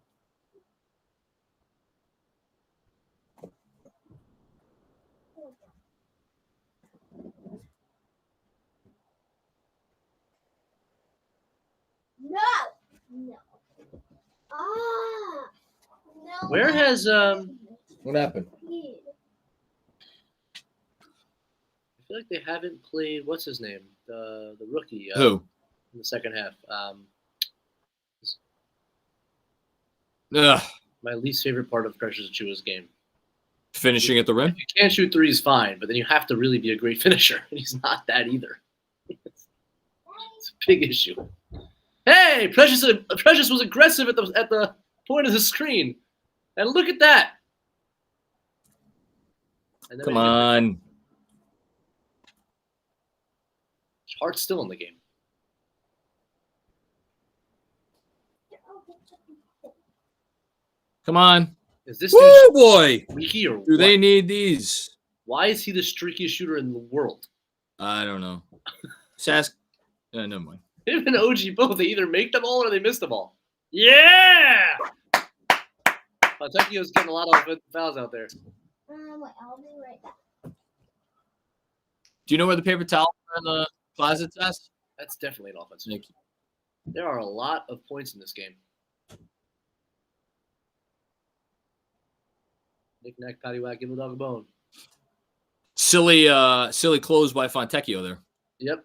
Where has What happened? I feel like they haven't played what's his name? The rookie Who? in the second half. Ugh. My least favorite part of Precious Achiuwa's game. Finishing at the rim? If you can't shoot threes, fine, but then you have to really be a great finisher, and he's not that either. It's a big issue. Hey, Precious was aggressive at the point of the screen, and look at that. And then Come on. Hart's still in the game. Come on. Is this Woo, boy. streaky or Do what? they need these? Why is he the streakiest shooter in the world? I don't know. Sask. Never mind. Him and OG both. They either make them all or they miss them all. Yeah! Kentucky's getting a lot of fouls out there. I'll be right back. Do you know where the paper towels are in the closet, Sask? That's definitely an offense. Thank you. There are a lot of points in this game. Knick-knack, paddywhack, give a dog a bone. Silly close by Fontecchio there. Yep.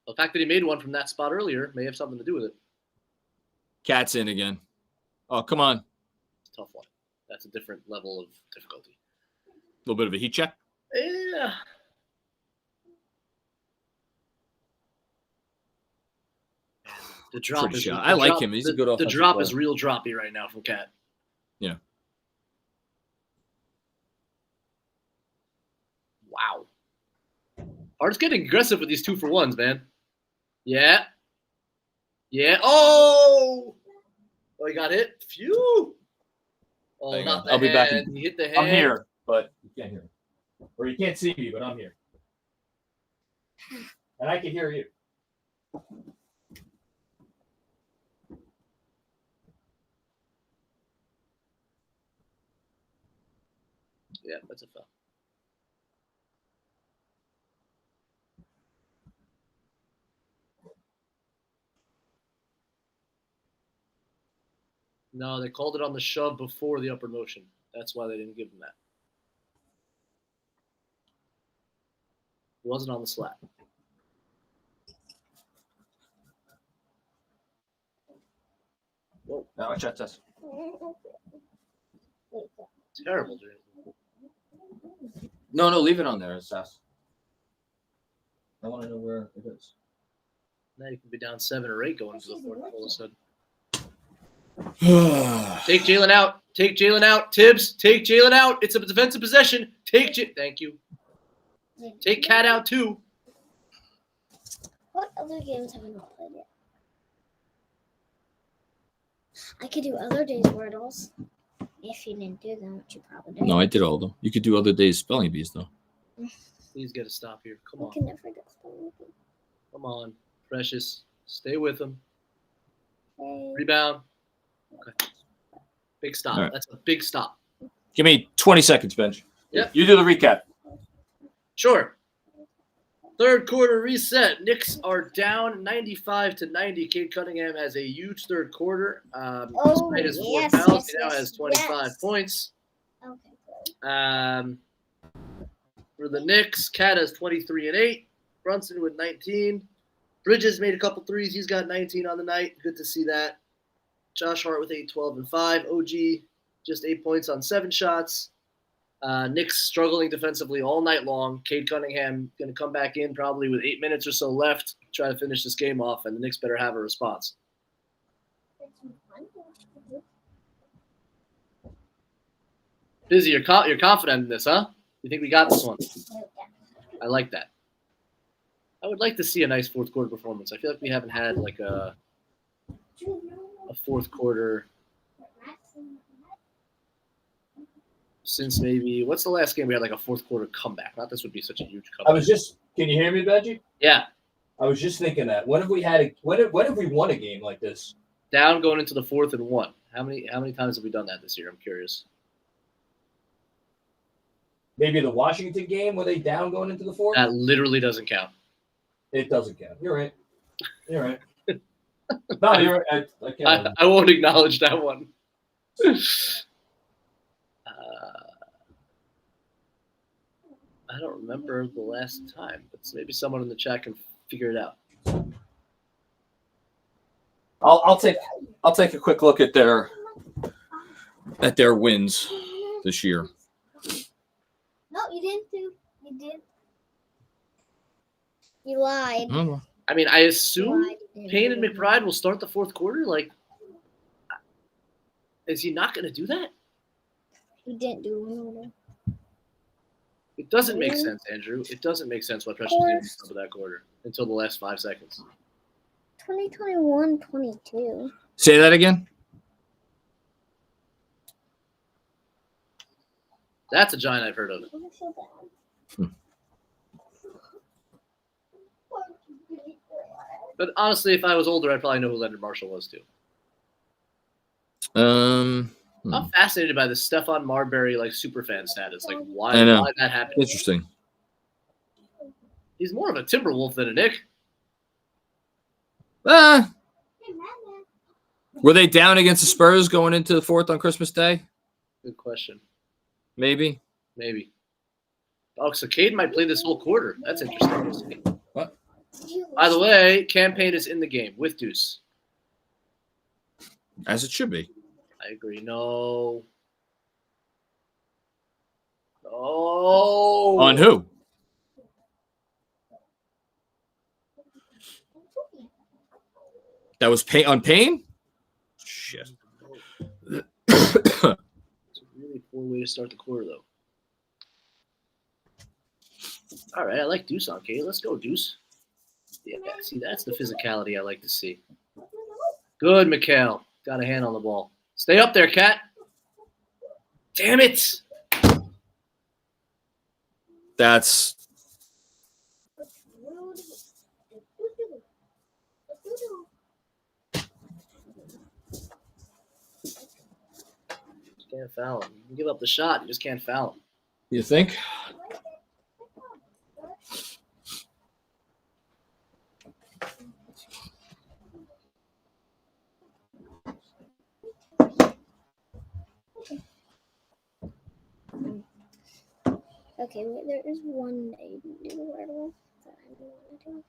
The fact that he made one from that spot earlier may have something to do with it. Cat's in again. Oh, come on. It's a tough one. That's a different level of difficulty. A little bit of a heat check. Yeah. The drop Pretty is. shy. the I like drop- him. He's a the- good The offensive drop player. is real droppy right now from Cat. Yeah. Wow. Hart's getting aggressive with these 2-for-1s, man. Yeah. Yeah. Oh! Oh, he got hit. Phew. Oh, Hang not on. the I'll be back hand. in- He hit the hand. I'm here, but you can't hear me. Or you can't see me, but I'm here. And I can hear you. Yeah, that's a foul. No, they called it on the shove before the upward motion. That's why they didn't give him that. It wasn't on the slap. Whoa, No, I checked this. terrible, dude. No, leave it on there, Sask. I want to know where it is. Now you can be down 7 or 8 going into the fourth all of a sudden. Thank Take Jalen out. Take Jalen out. Tibbs, take Jalen out. It's a defensive possession. Thank you. Take Cat out too. What other games have I not played yet? I could do other days Wordles. If you didn't do them, which you probably did. No, I did all of them. You could do other days spelling bees, though. Please get a stop here. Come I on. can never get spelling bee. Come on. Precious. Stay with him. Okay. Rebound. Okay. Big stop. All right. That's a big stop. Give me 20 seconds, Bench. Yep. You do the recap. Sure. Third quarter reset. Knicks are down 95-90. Cade Cunningham has a huge third quarter. Despite his 4 yes, fouls, yes, he now yes, has 25 yes. points. Okay, good. For the Knicks, Cat has 23 and 8. Brunson with 19. Bridges made a couple threes. He's got 19 on the night. Good to see that. Josh Hart with 8, 12, and 5. OG just 8 points on 7 shots. Knicks struggling defensively all night long. Cade Cunningham going to come back in probably with 8 minutes or so left, try to finish this game off, and the Knicks better have a response. Busy, you're confident in this, huh? You think we got this one? I like that. I would like to see a nice fourth quarter performance. I feel like we haven't had like a fourth quarter since maybe what's the last game we had like a fourth quarter comeback? Not this would be such a huge comeback. Can you hear me, Benji? Yeah, I was just thinking that. When have we won a game like this? down going into the fourth and 1. How many times have we done that this year? I'm curious. Maybe the Washington game, were they down going into the fourth? That literally doesn't count. It doesn't count. You're right. No, you're right. I can't. I won't acknowledge that one. I don't remember the last time, but maybe someone in the chat can figure it out. I'll take a quick look at their wins this year. No, you didn't do. You did. You lied. Oh, I mean, I You assume lied. You didn't Payne do and it. McBride will start the fourth quarter. Like, is he not going to do that? He didn't do it. It doesn't make Really? sense, Andrew. It doesn't make sense what Precious did for that quarter until the last 5 seconds. 2021-22. say that again. That's a giant I've heard of. I feel bad. But honestly, if I was older, I'd probably know who Leonard Marshall was too. I'm fascinated by the Stephon Marbury super fan status. Like, why that happened? Interesting. He's more of a Timberwolf than a Knick. Were they down against the Spurs going into the fourth on Christmas Day? Good question. Maybe. Oh, so Cade might play this whole quarter. That's interesting to see. What? By the way, Campaign is in the game with Deuce. As it should be. I agree. No. On who? That was on Payne? Shit. It's a really poor way to start the quarter, though. All right, I like Deuce on Cade. Let's go, Deuce. Yeah, see, that's the physicality I like to see. Good, Mikhail. Got a hand on the ball. Stay up there, Cat. Damn it. That's Can't foul him. You can give up the shot. You just can't foul him. you think? Okay, wait, there is one that you didn't do right away that I want to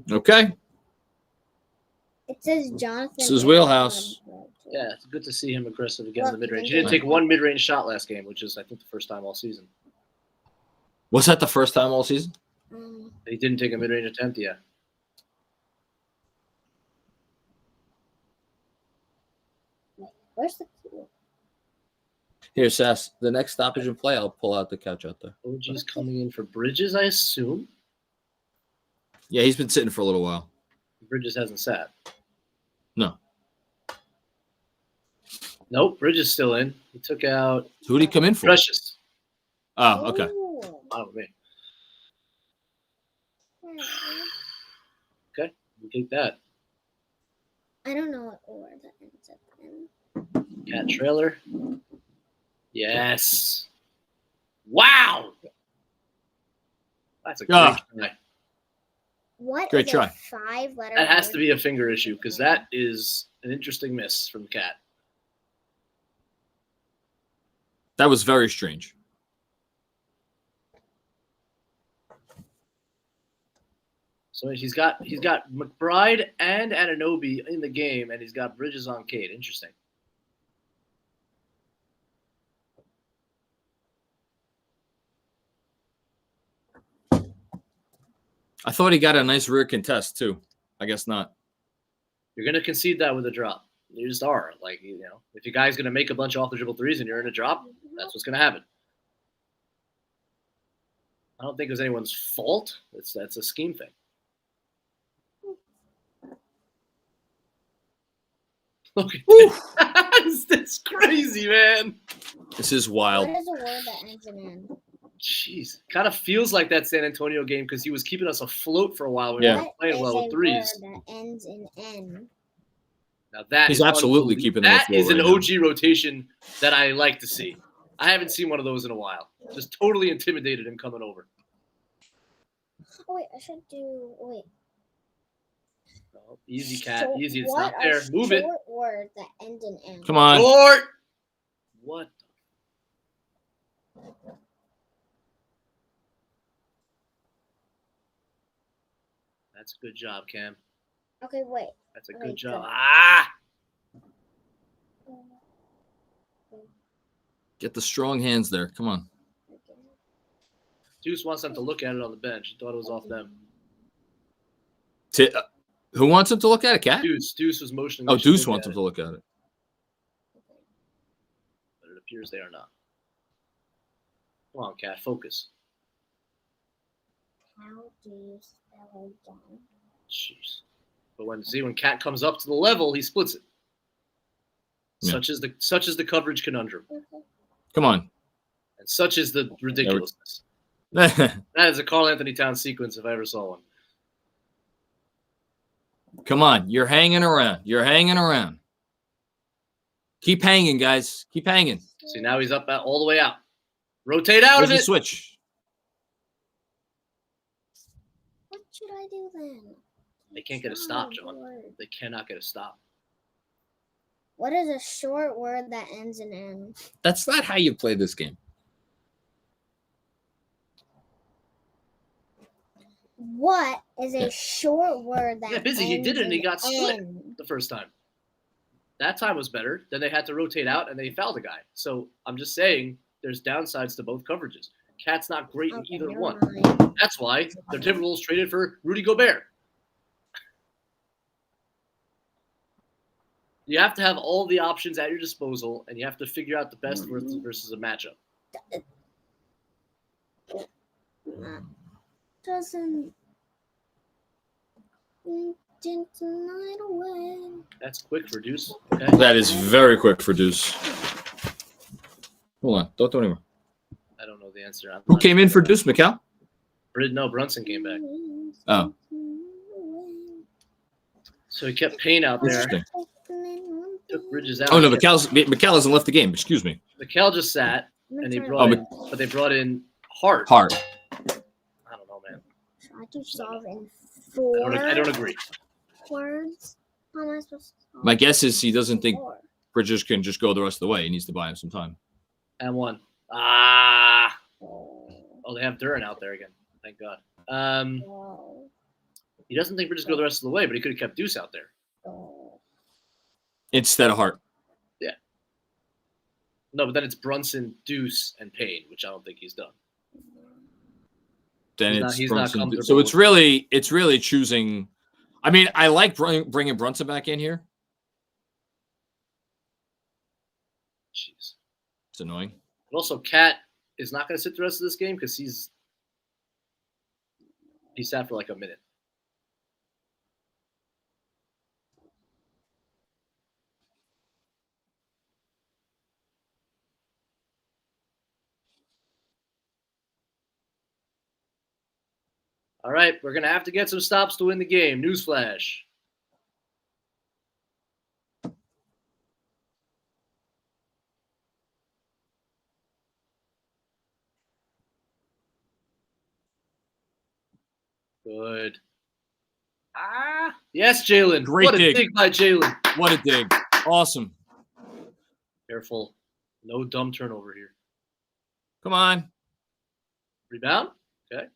do. Okay. It says Jonathan. This is wheelhouse. Yeah, it's good to see him aggressive again in the Look, mid-range. He maybe- didn't take one mid-range shot last game, which is, I think, the first time all season. Was that the first time all season? He didn't take a mid-range attempt yet. Where's the Here, Sass. The next stoppage in play, I'll pull out the couch out there. OG's coming in for Bridges, I assume. Yeah, he's been sitting for a little while. Bridges hasn't sat. No. Nope, Bridges still in. He took out Who did he come in for? Precious. Oh, okay. Ooh. Wow, me. Okay, we'll take that. I don't know what or that ends up in. Cat trailer. Yes. Wow. That's a great Ah. try. What Great is try. a 5-letter That has word? to be a finger issue because that is an interesting miss from Cat. That was very strange. So he's got McBride and Anunoby in the game, and he's got Bridges on Cade. Interesting. I thought he got a nice rear contest, too. I guess not. You're gonna concede that with a drop. You just are. Like, if your guy's gonna make a bunch of off the dribble threes and you're in a drop, that's what's gonna happen. I don't think it was anyone's fault. That's a scheme thing. Look at this. That's crazy, man. This is What wild. is a word that ends in N? Jeez. Kind of feels like that San Antonio game because he was keeping us afloat for a while. We Yeah. weren't playing well What with is a threes. word that ends in N? Now that He's is absolutely unbelievable. keeping them That afloat is an right now. OG rotation that I like to see. I haven't seen one of those in a while. Just totally intimidated him coming over. Oh wait, I should do. Wait. Oh, easy, Cat. Easy. It's what not there. are Move it. short words that end in N? Come on. Short. What? That's a good job, Cam. Okay, wait. That's a Okay, good job. good. Ah! Get the strong hands there. Come on. Deuce wants them to look at it on the bench. He thought it was off them. Who wants him to look at it, Cat? Deuce was motioning. Oh, they should Deuce look wants at him it, to look at it. but it appears they are not. Come on, Cat. Focus. How do you spell down? Jeez. But when Cat comes up to the level, he splits it. Yeah. Such is the coverage conundrum, Okay. Come on. and such is the ridiculousness. Come That is a Karl Anthony Towns sequence if I ever saw one. on. You're hanging around. You're hanging around. Keep hanging, guys. Keep hanging. See, now he's up all the way out. Rotate out Where's of the it. switch? What should I do then? They can't get a stop, Short John. word. They cannot get a stop. What is a short word that ends in N? That's not how you play this game. What is a short word that Yeah, busy. He did it and he ends got in split N? the first time. That time was better. Then they had to rotate out and they fouled the guy. So I'm just saying there's downsides to both coverages. Cat's not great in Okay, either never one. mind. That's why the Timberwolves traded for Rudy Gobert. You have to have all the options at your disposal, and you have to figure out the best versus a matchup. Doesn't tonight away. That's quick for Deuce. Okay. That is very quick for Deuce. Hold on. Don't do anymore. I don't know the answer. I'm Who not came in sure. for Deuce, Mikal? No, Brunson came back. Oh. So he kept Payne out there. Interesting. Took Bridges out. Oh, no. Mikal hasn't left the game. Excuse me. Mikal just sat, and they Oh, but they brought in Hart. Hart. I don't know, man. Try to solve in 4 I don't agree. words. How am I supposed to solve My guess is he doesn't think 4? Bridges can just go the rest of the way. He needs to buy him some time. And one. Ah. Oh, they have Duran out there again. Thank God. Oh, He doesn't think Bridges go the rest of the way, but he could have kept Deuce out there. oh. Instead of Hart. No, but then it's Brunson, Deuce, and Payne, which I don't think he's done. Then He's it's not Brunson. comfortable So it's with really choosing. I mean, I like bringing Brunson back in here. Jeez. It's annoying. But also, Cat is not going to sit the rest of this game because he sat for like a minute. All right, we're going to have to get some stops to win the game. Newsflash. Good. Yes, Jalen. Great What a dig. dig by Jalen. What a dig. Awesome. Careful. No dumb turnover here. Come on. Rebound. Okay.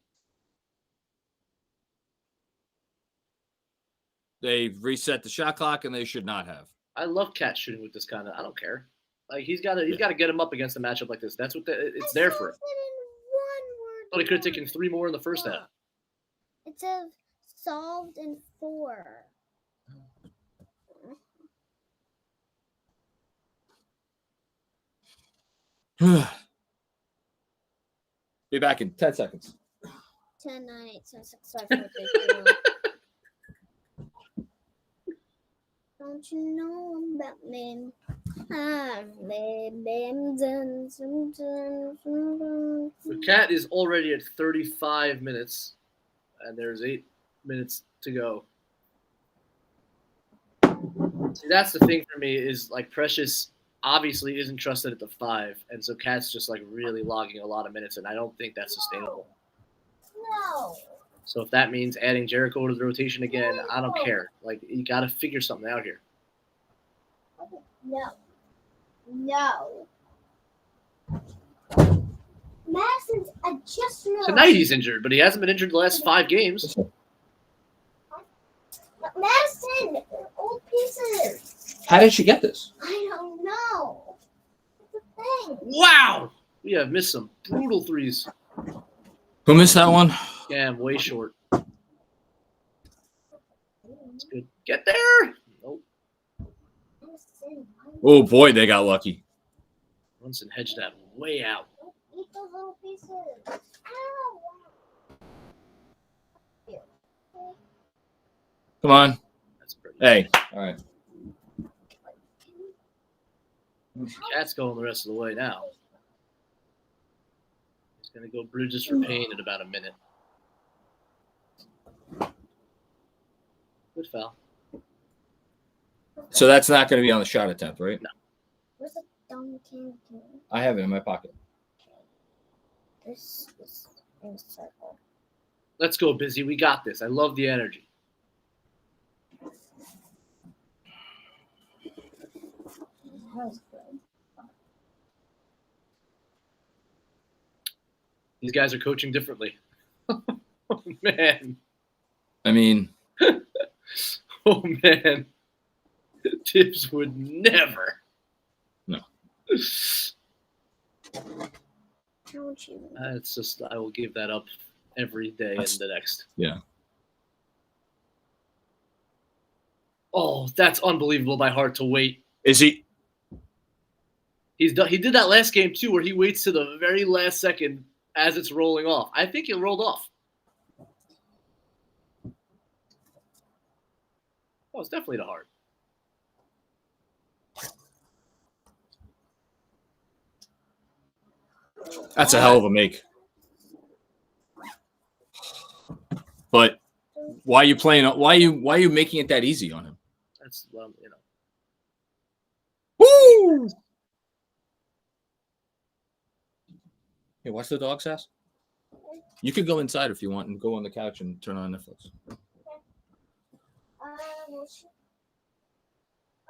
They've reset the shot clock, and they should not have. I love Cat shooting with this kind of. I don't care. Like he's got to get him up against a matchup like this. That's what it's there for. Thought he could have taken 3 more in the first half. It says solved in 4. Be back in 10 seconds. 10, 9, 8, 7, 6, 5, 4, 3, 2, 1. Don't you know about me? The Cat is already at 35 minutes, and there's 8 minutes to go. See, that's the thing for me is like Precious obviously isn't trusted at the 5, and so Cat's just like really logging a lot of minutes, and I don't think that's sustainable. No. So if that means adding Jericho to the rotation again, I don't care. Like, you got to figure something out here. No. Madison's just realized. Tonight he's injured, but he hasn't been injured the last 5 games. Madison, old pieces. How did she get this? I don't know. That's the thing. Wow! We have missed some brutal threes. Who missed that one? Yeah, I'm way short. That's good. Get there! Nope. Madison, Oh, boy, they got lucky. Brunson hedged that way out. don't eat those little pieces. Ow. Come on. That's pretty. Hey. All right. Cat's going the rest of the way now. He's going to go Bridges for Payne in about a minute. Good foul. So that's not going to be on the shot attempt, right? No. Where's the dumb can? I have it in my pocket. This is in a circle. Let's go, Busy. We got this. I love the energy. That was good. These guys are coaching differently. Oh, man. I mean, Oh, man. Tibbs would never. No. How would you? It's just, I will give that up every day and the next. yeah. Oh, that's unbelievable by Hart to wait. Is he? He did that last game, too, where he waits to the very last second as it's rolling off. I think it rolled off. Oh, it's definitely to Hart. That's a hell of a make. But why are you playing? Why are you making it that easy on him? That's, well, you know. Woo! Hey, watch the dog's ass. You could go inside if you want and go on the couch and turn on Netflix.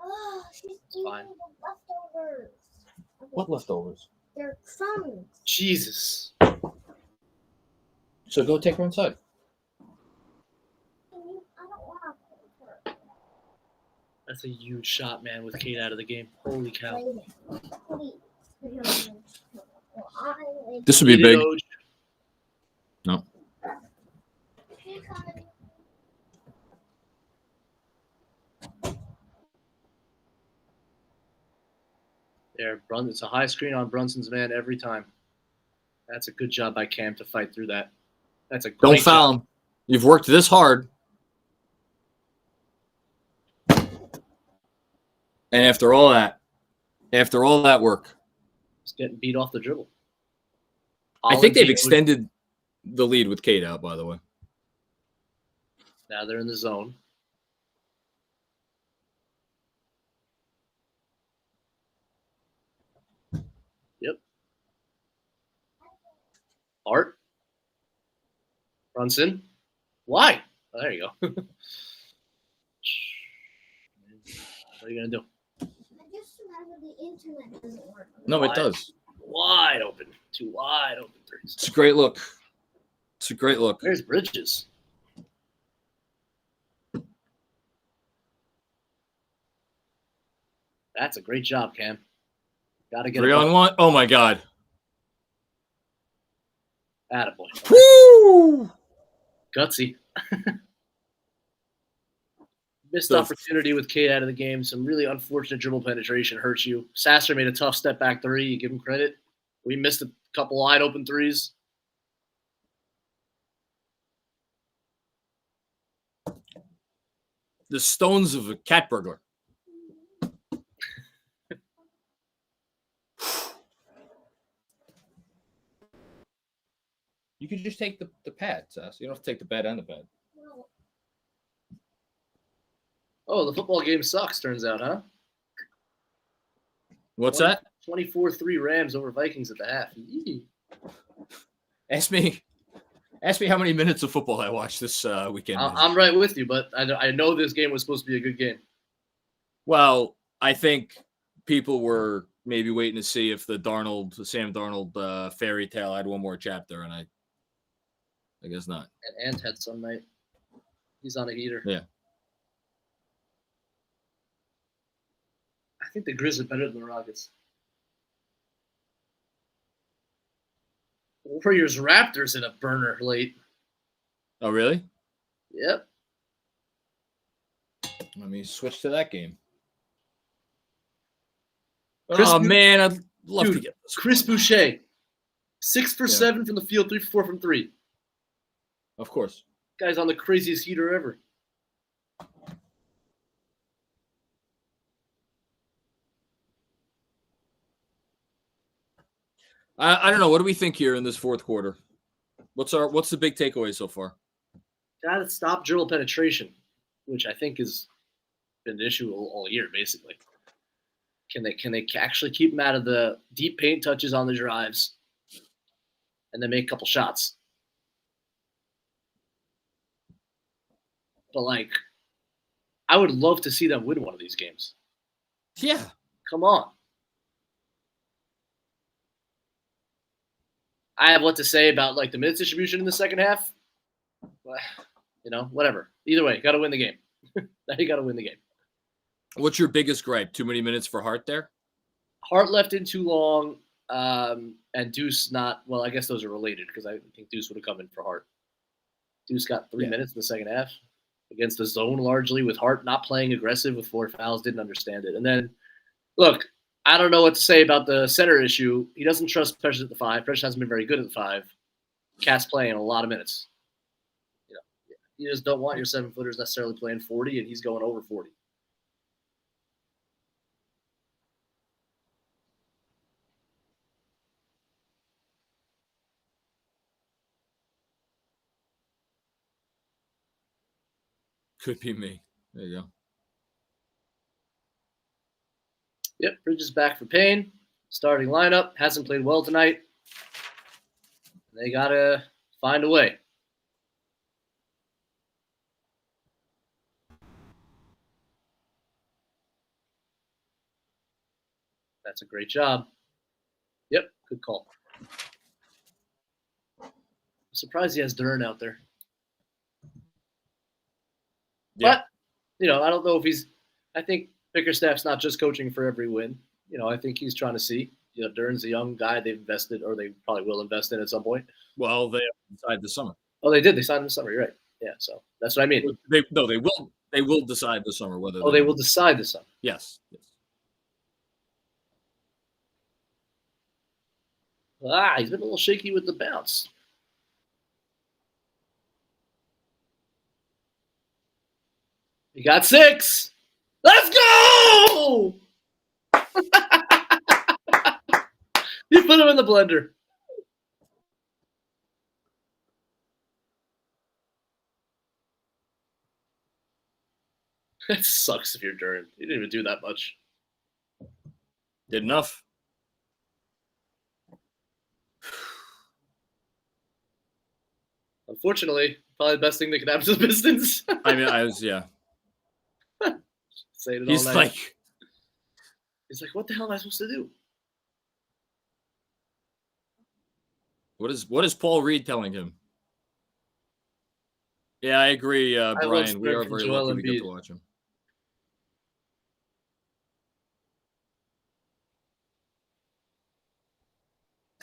Well, she's eating Fine. the leftovers. What leftovers? They're crumbs. Jesus. So go take her inside. I don't want to. That's a huge shot, man, with Kate out of the game. Holy cow. Please. This would be Eat it, big. Oj. No. There, it's a high screen on Brunson's man every time. That's a good job by Cam to fight through that. That's a Don't great foul job. him. You've worked this hard. And after all that work, He's getting beat off the dribble. I think they've Holland, extended the lead with Kate out, by the way. Now they're in the zone. Yep. Art. Brunson. Why? Oh, there you go. What are you going to do? I just remember the internet doesn't work. No, it does. Wide open. 2 wide open threes. It's a great look. It's a great look. Where's Bridges? That's a great job, Cam. Got to get 3 it. on 1. Oh my God. Attaboy. Woo! Gutsy. Missed So- opportunity with Kate out of the game. Some really unfortunate dribble penetration hurts you. Sasser made a tough step back 3. You give him credit. We missed a couple wide open threes. The stones of a cat burglar. You could just take the pad, Sass. You don't have to take the bed and the pad. Oh, the football game sucks, turns out, huh? What's that? 24-3 Rams over Vikings at the half. Yee. Ask me Ask me how many minutes of football I watched this weekend. I'm right with you, but I know this game was supposed to be a good game. Well, I think people were maybe waiting to see if the Sam Darnold fairy tale had one more chapter, and I guess not. And Ant had some night. He's on a heater. Yeah. I think the Grizz are better than the Rockets. Warriors Raptors in a burner late. Oh, really? Yep. Let me switch to that game. Chris man, I'd love to Dude, get this. Chris Boucher, 6 for 7 from the field, 3 for 4 from 3. Of course. Guy's on the craziest heater ever. I don't know. What do we think here in this fourth quarter? What's the big takeaway so far? Got to stop dribble penetration, which I think has been an issue all year, basically. Can they actually keep him out of the deep paint touches on the drives and then make a couple shots? But, like, I would love to see them win one of these games. Yeah. Come on. I have what to say about, like, the minutes distribution in the second half. You know, whatever. Either way, got to win the game. Now you got to win the game. What's your biggest gripe? Too many minutes for Hart there? Hart left in too long, and Deuce not – well, I guess those are related because I think Deuce would have come in for Hart. Deuce got 3 minutes in the second half against the zone largely with Hart not playing aggressive with 4 fouls, didn't understand it. And then, look, I don't know what to say about the center issue. He doesn't trust Precious at the 5. Precious hasn't been very good at the 5. Cat's playing a lot of minutes. You know, you just don't want your 7-footers necessarily playing 40, and he's going over 40. Could be me. There you go. Yep, Bridges back for Payne. Starting lineup. Hasn't played well tonight. They got to find a way. That's a great job. Yep, good call. I'm surprised he has Dern out there. Yeah. But, you know, I don't know if he's – I think Bickerstaff's not just coaching for every win. You know, I think he's trying to see. You know, Dern's a young guy they've invested, or they probably will invest in at some point. Well, they decide this summer. Oh, they did. They signed him this summer. You're right. Yeah, so that's what I mean. They will decide this summer whether. Oh, they will decide this summer. Yes. He's been a little shaky with the bounce. He got 6. Let's go! You put him in the blender. That sucks if you're Dern. You didn't even do that much. Did enough. Unfortunately, probably the best thing that could happen to the Pistons. I mean, yeah. Saying it He's all night. He's like, what the hell am I supposed to do? What is Paul Reed telling him? Yeah, I agree, Brian. We are very lucky we get to watch him.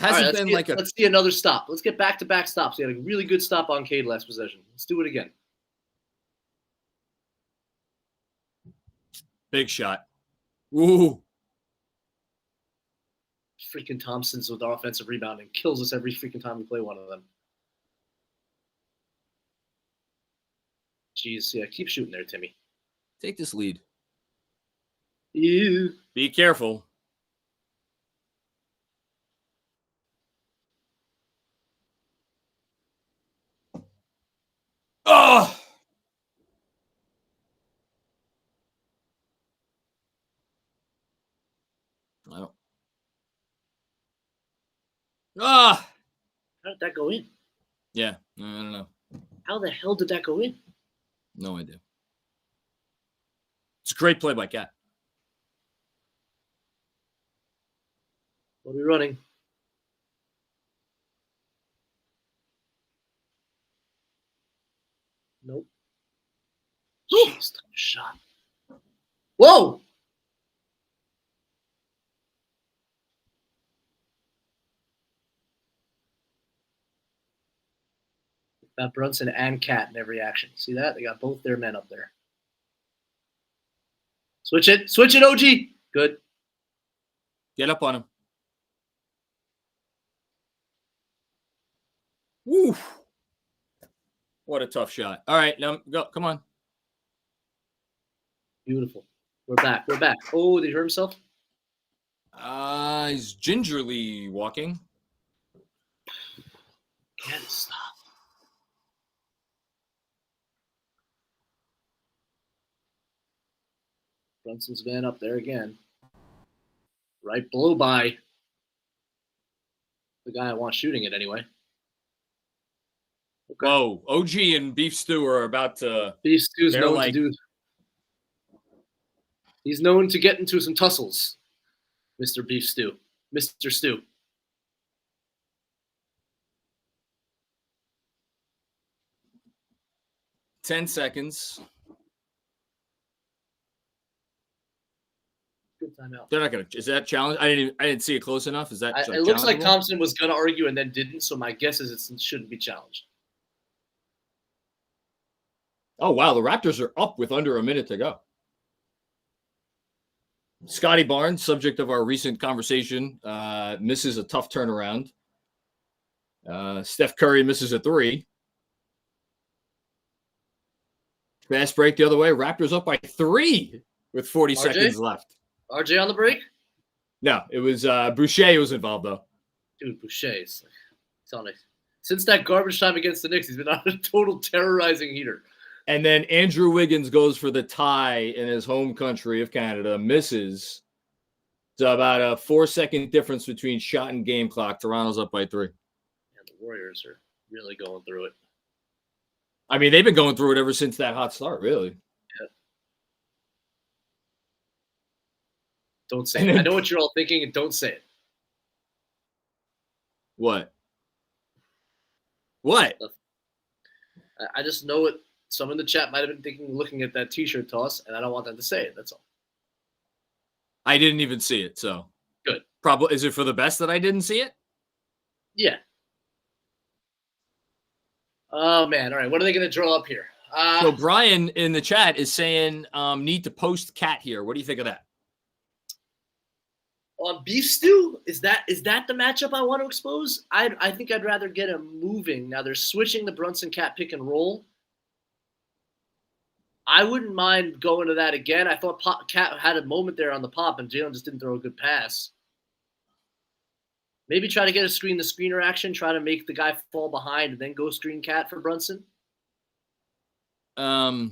Let's see another stop. Let's get back-to-back stops. He had a really good stop on Cade last possession. Let's do it again. Big shot. Ooh. Freaking Thompson's with offensive rebounding. Kills us every freaking time we play one of them. Jeez, yeah, keep shooting there, Timmy. Take this lead. You. Be careful. Oh! Well. Ah! How did that go in? Yeah, I don't know. How the hell did that go in? No idea. It's a great play by Cat. What are we running? Nope. Jeez, tough shot. Whoa! Got Brunson and Cat in every action. See that? They got both their men up there. Switch it. Switch it, OG. Good. Get up on him. Woo! What a tough shot. All right, now go. Come on. Beautiful. We're back. We're back. Oh, did he hurt himself? He's gingerly walking. Can't stop. Brunson's man up there again. Right below by the guy I want shooting it anyway. Okay. Whoa, OG and Beef Stew are about to. Beef Stew's they're known like- to do. He's known to get into some tussles, Mr. Beef Stew. Mr. Stew. $10 seconds. Good timeout. They're not gonna. Is that challenge? I didn't see it close enough. Is that? It looks like challengeable? Thompson was going to argue and then didn't, so my guess is it shouldn't be challenged. Oh wow, the Raptors are up with under a minute to go. Scotty Barnes, subject of our recent conversation, misses a tough turnaround. Steph Curry misses a 3. Fast break the other way. Raptors up by 3 with 40 RJ? seconds left. RJ on the break? No, it was Boucher was involved though. Dude, Boucher's telling me. Since that garbage time against the Knicks, he's been on a total terrorizing heater. And then Andrew Wiggins goes for the tie in his home country of Canada, misses. So about a 4-second difference between shot and game clock. Toronto's up by 3. And the Warriors are really going through it. I mean, they've been going through it ever since that hot start, really. Yeah. Don't say it. I know what you're all thinking, and don't say it. What? What? I just know what some in the chat might have been thinking, looking at that T-shirt toss, and I don't want them to say it. That's all. I didn't even see it, so. Good. Probably. Is it for the best that I didn't see it? Yeah. Oh, man. All right. What are they going to draw up here? So Brian in the chat is saying need to post Cat here. What do you think of that? On Beef Stew, is that the matchup I want to expose? I think I'd rather get him moving. Now they're switching the Brunson Cat pick and roll. I wouldn't mind going to that again. I thought Cat had a moment there on the pop, and Jalen just didn't throw a good pass. Maybe try to get a screen-the-screener action, try to make the guy fall behind, and then go screen Cat for Brunson. A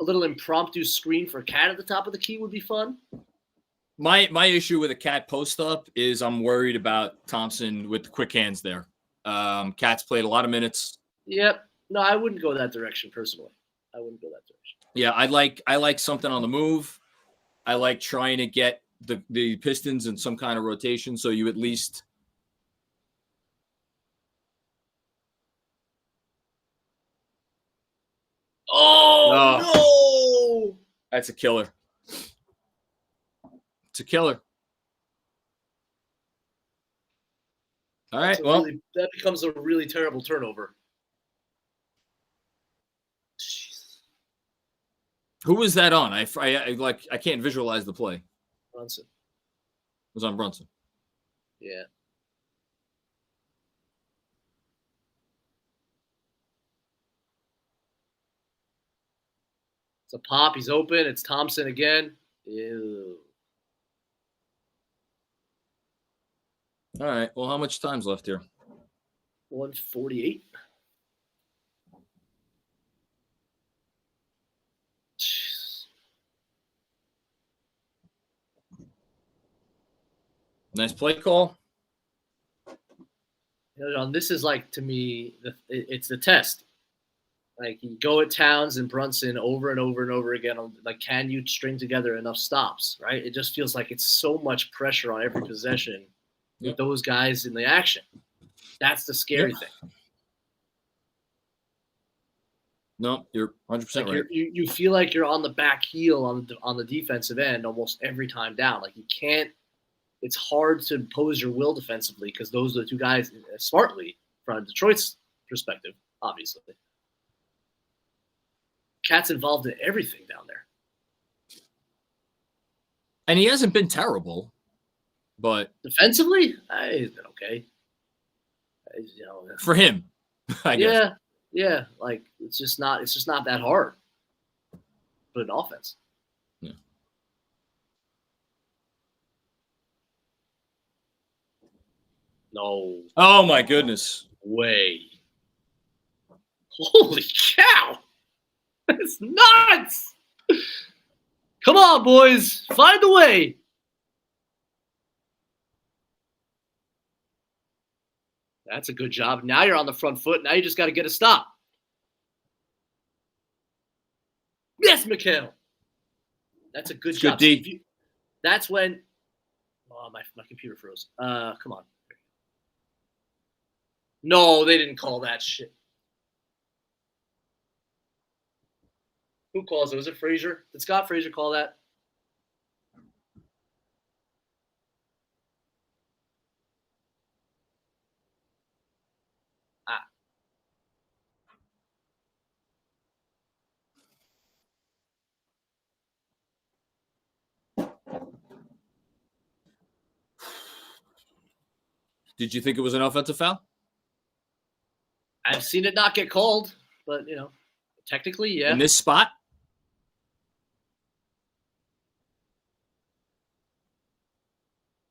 little impromptu screen for Cat at the top of the key would be fun. My issue with a Cat post-up is I'm worried about Thompson with the quick hands there. Cat's played a lot of minutes. Yep. No, I wouldn't go that direction personally. I wouldn't go that direction. Yeah, I like something on the move. I like trying to get the Pistons in some kind of rotation, so you at least. Oh, no! That's a killer. It's a killer. All right, well, That becomes a really terrible turnover. who was that on? I can't visualize the play. It Brunson. was on Brunson. Yeah. It's a pop. He's open. It's Thompson again. Ew. All right. Well, how much time's left here? 148. Nice play call. John, this is like, to me, it's the test. Like, you go at Towns and Brunson over and over and over again. Like, can you string together enough stops, right? It just feels like it's so much pressure on every possession with those guys in the action. That's the scary thing. No, you're 100% Like right. you feel like you're on the back heel on the defensive end almost every time down. Like, you can't. It's hard to impose your will defensively because those are the two guys smartly from Detroit's perspective, obviously. Cat's involved in everything down there. And he hasn't been terrible, but Defensively, he's been okay. for him, I guess. Yeah. Like, it's just not that hard. But an offense. Yeah. No Oh my goodness. way. Holy cow! It's nuts! Come on, boys. Find a way. That's a good job. Now you're on the front foot. Now you just got to get a stop. Yes, Mikhail. That's a good job. D. That's when – oh, my computer froze. Come on. No, they didn't call that shit. Who calls it? Was it Frazier? Did Scott Frazier call that? Did you think it was an offensive foul? I've seen it not get called, but, technically, yeah. In this spot?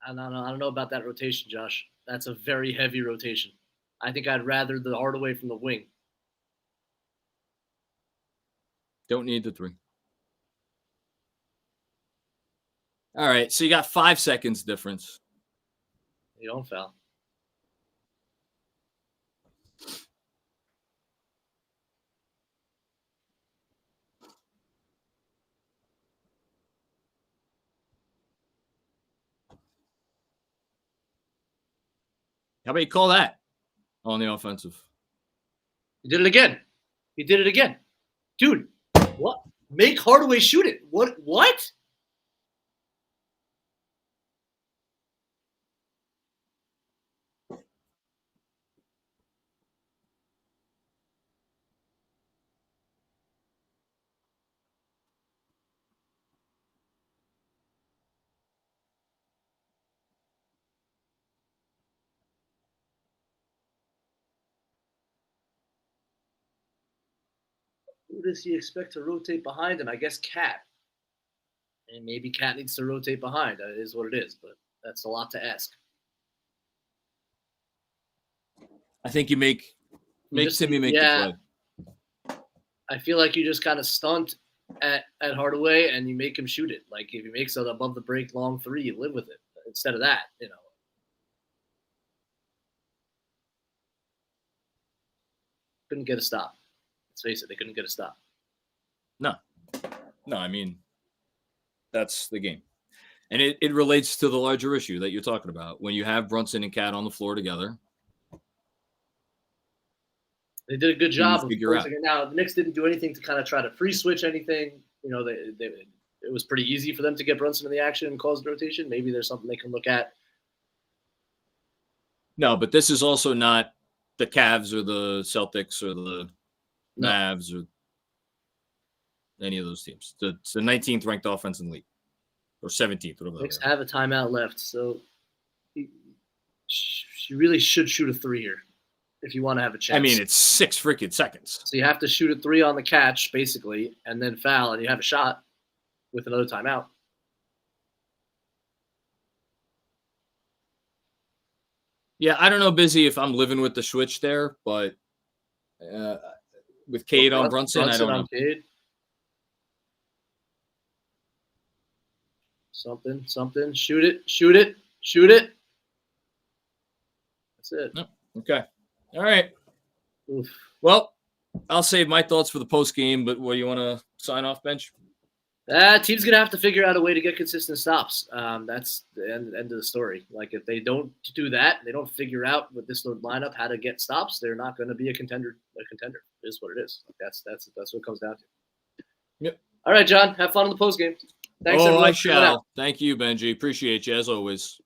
I don't know about that rotation, Josh. That's a very heavy rotation. I think I'd rather the Hardaway from the wing. Don't need the 3. All right, so you got 5 seconds difference. You don't foul. How about you call that on the offensive? He did it again. Dude, what? Make Hardaway shoot it. What? Who does he expect to rotate behind him? I guess Cat. And maybe Cat needs to rotate behind. That is what it is, but that's a lot to ask. I think you make Timmy make the play. I feel like you just kind of stunt at Hardaway and you make him shoot it. Like, if he makes an above the break long 3, you live with it. Instead of that, Couldn't get a stop. Let's face it, they couldn't get a stop. No, I mean, that's the game. And it relates to the larger issue that you're talking about. When you have Brunson and Cat on the floor together. They did a good job of figure out. Now, the Knicks didn't do anything to kind of try to free switch anything. It was pretty easy for them to get Brunson in the action and cause the rotation. Maybe there's something they can look at. No, but this is also not the Cavs or the Celtics or the Mavs or any of those teams. It's the 19th ranked offense in the league, or 17th, whatever. Knicks have a timeout left, so you really should shoot a 3 here if you want to have a chance. I mean, it's 6 freaking seconds. So you have to shoot a 3 on the catch, basically, and then foul, and you have a shot with another timeout. Yeah, I don't know, Busy, if I'm living with the switch there, but with Cade on Brunson, I don't know. Cade. Something. Shoot it. That's it. No, Okay. All right. Oof. Well, I'll save my thoughts for the post game, but what do you want to sign off, Bench? Team's gonna have to figure out a way to get consistent stops. That's the end of the story. Like if they don't do that, they don't figure out with this lineup how to get stops. They're not going to be a contender. It is what it is. That's what it comes down to. Yep. All right, John. Have fun on the post game. Thanks. Oh, everyone, I for coming out. shall. Thank you, Benji. Appreciate you as always.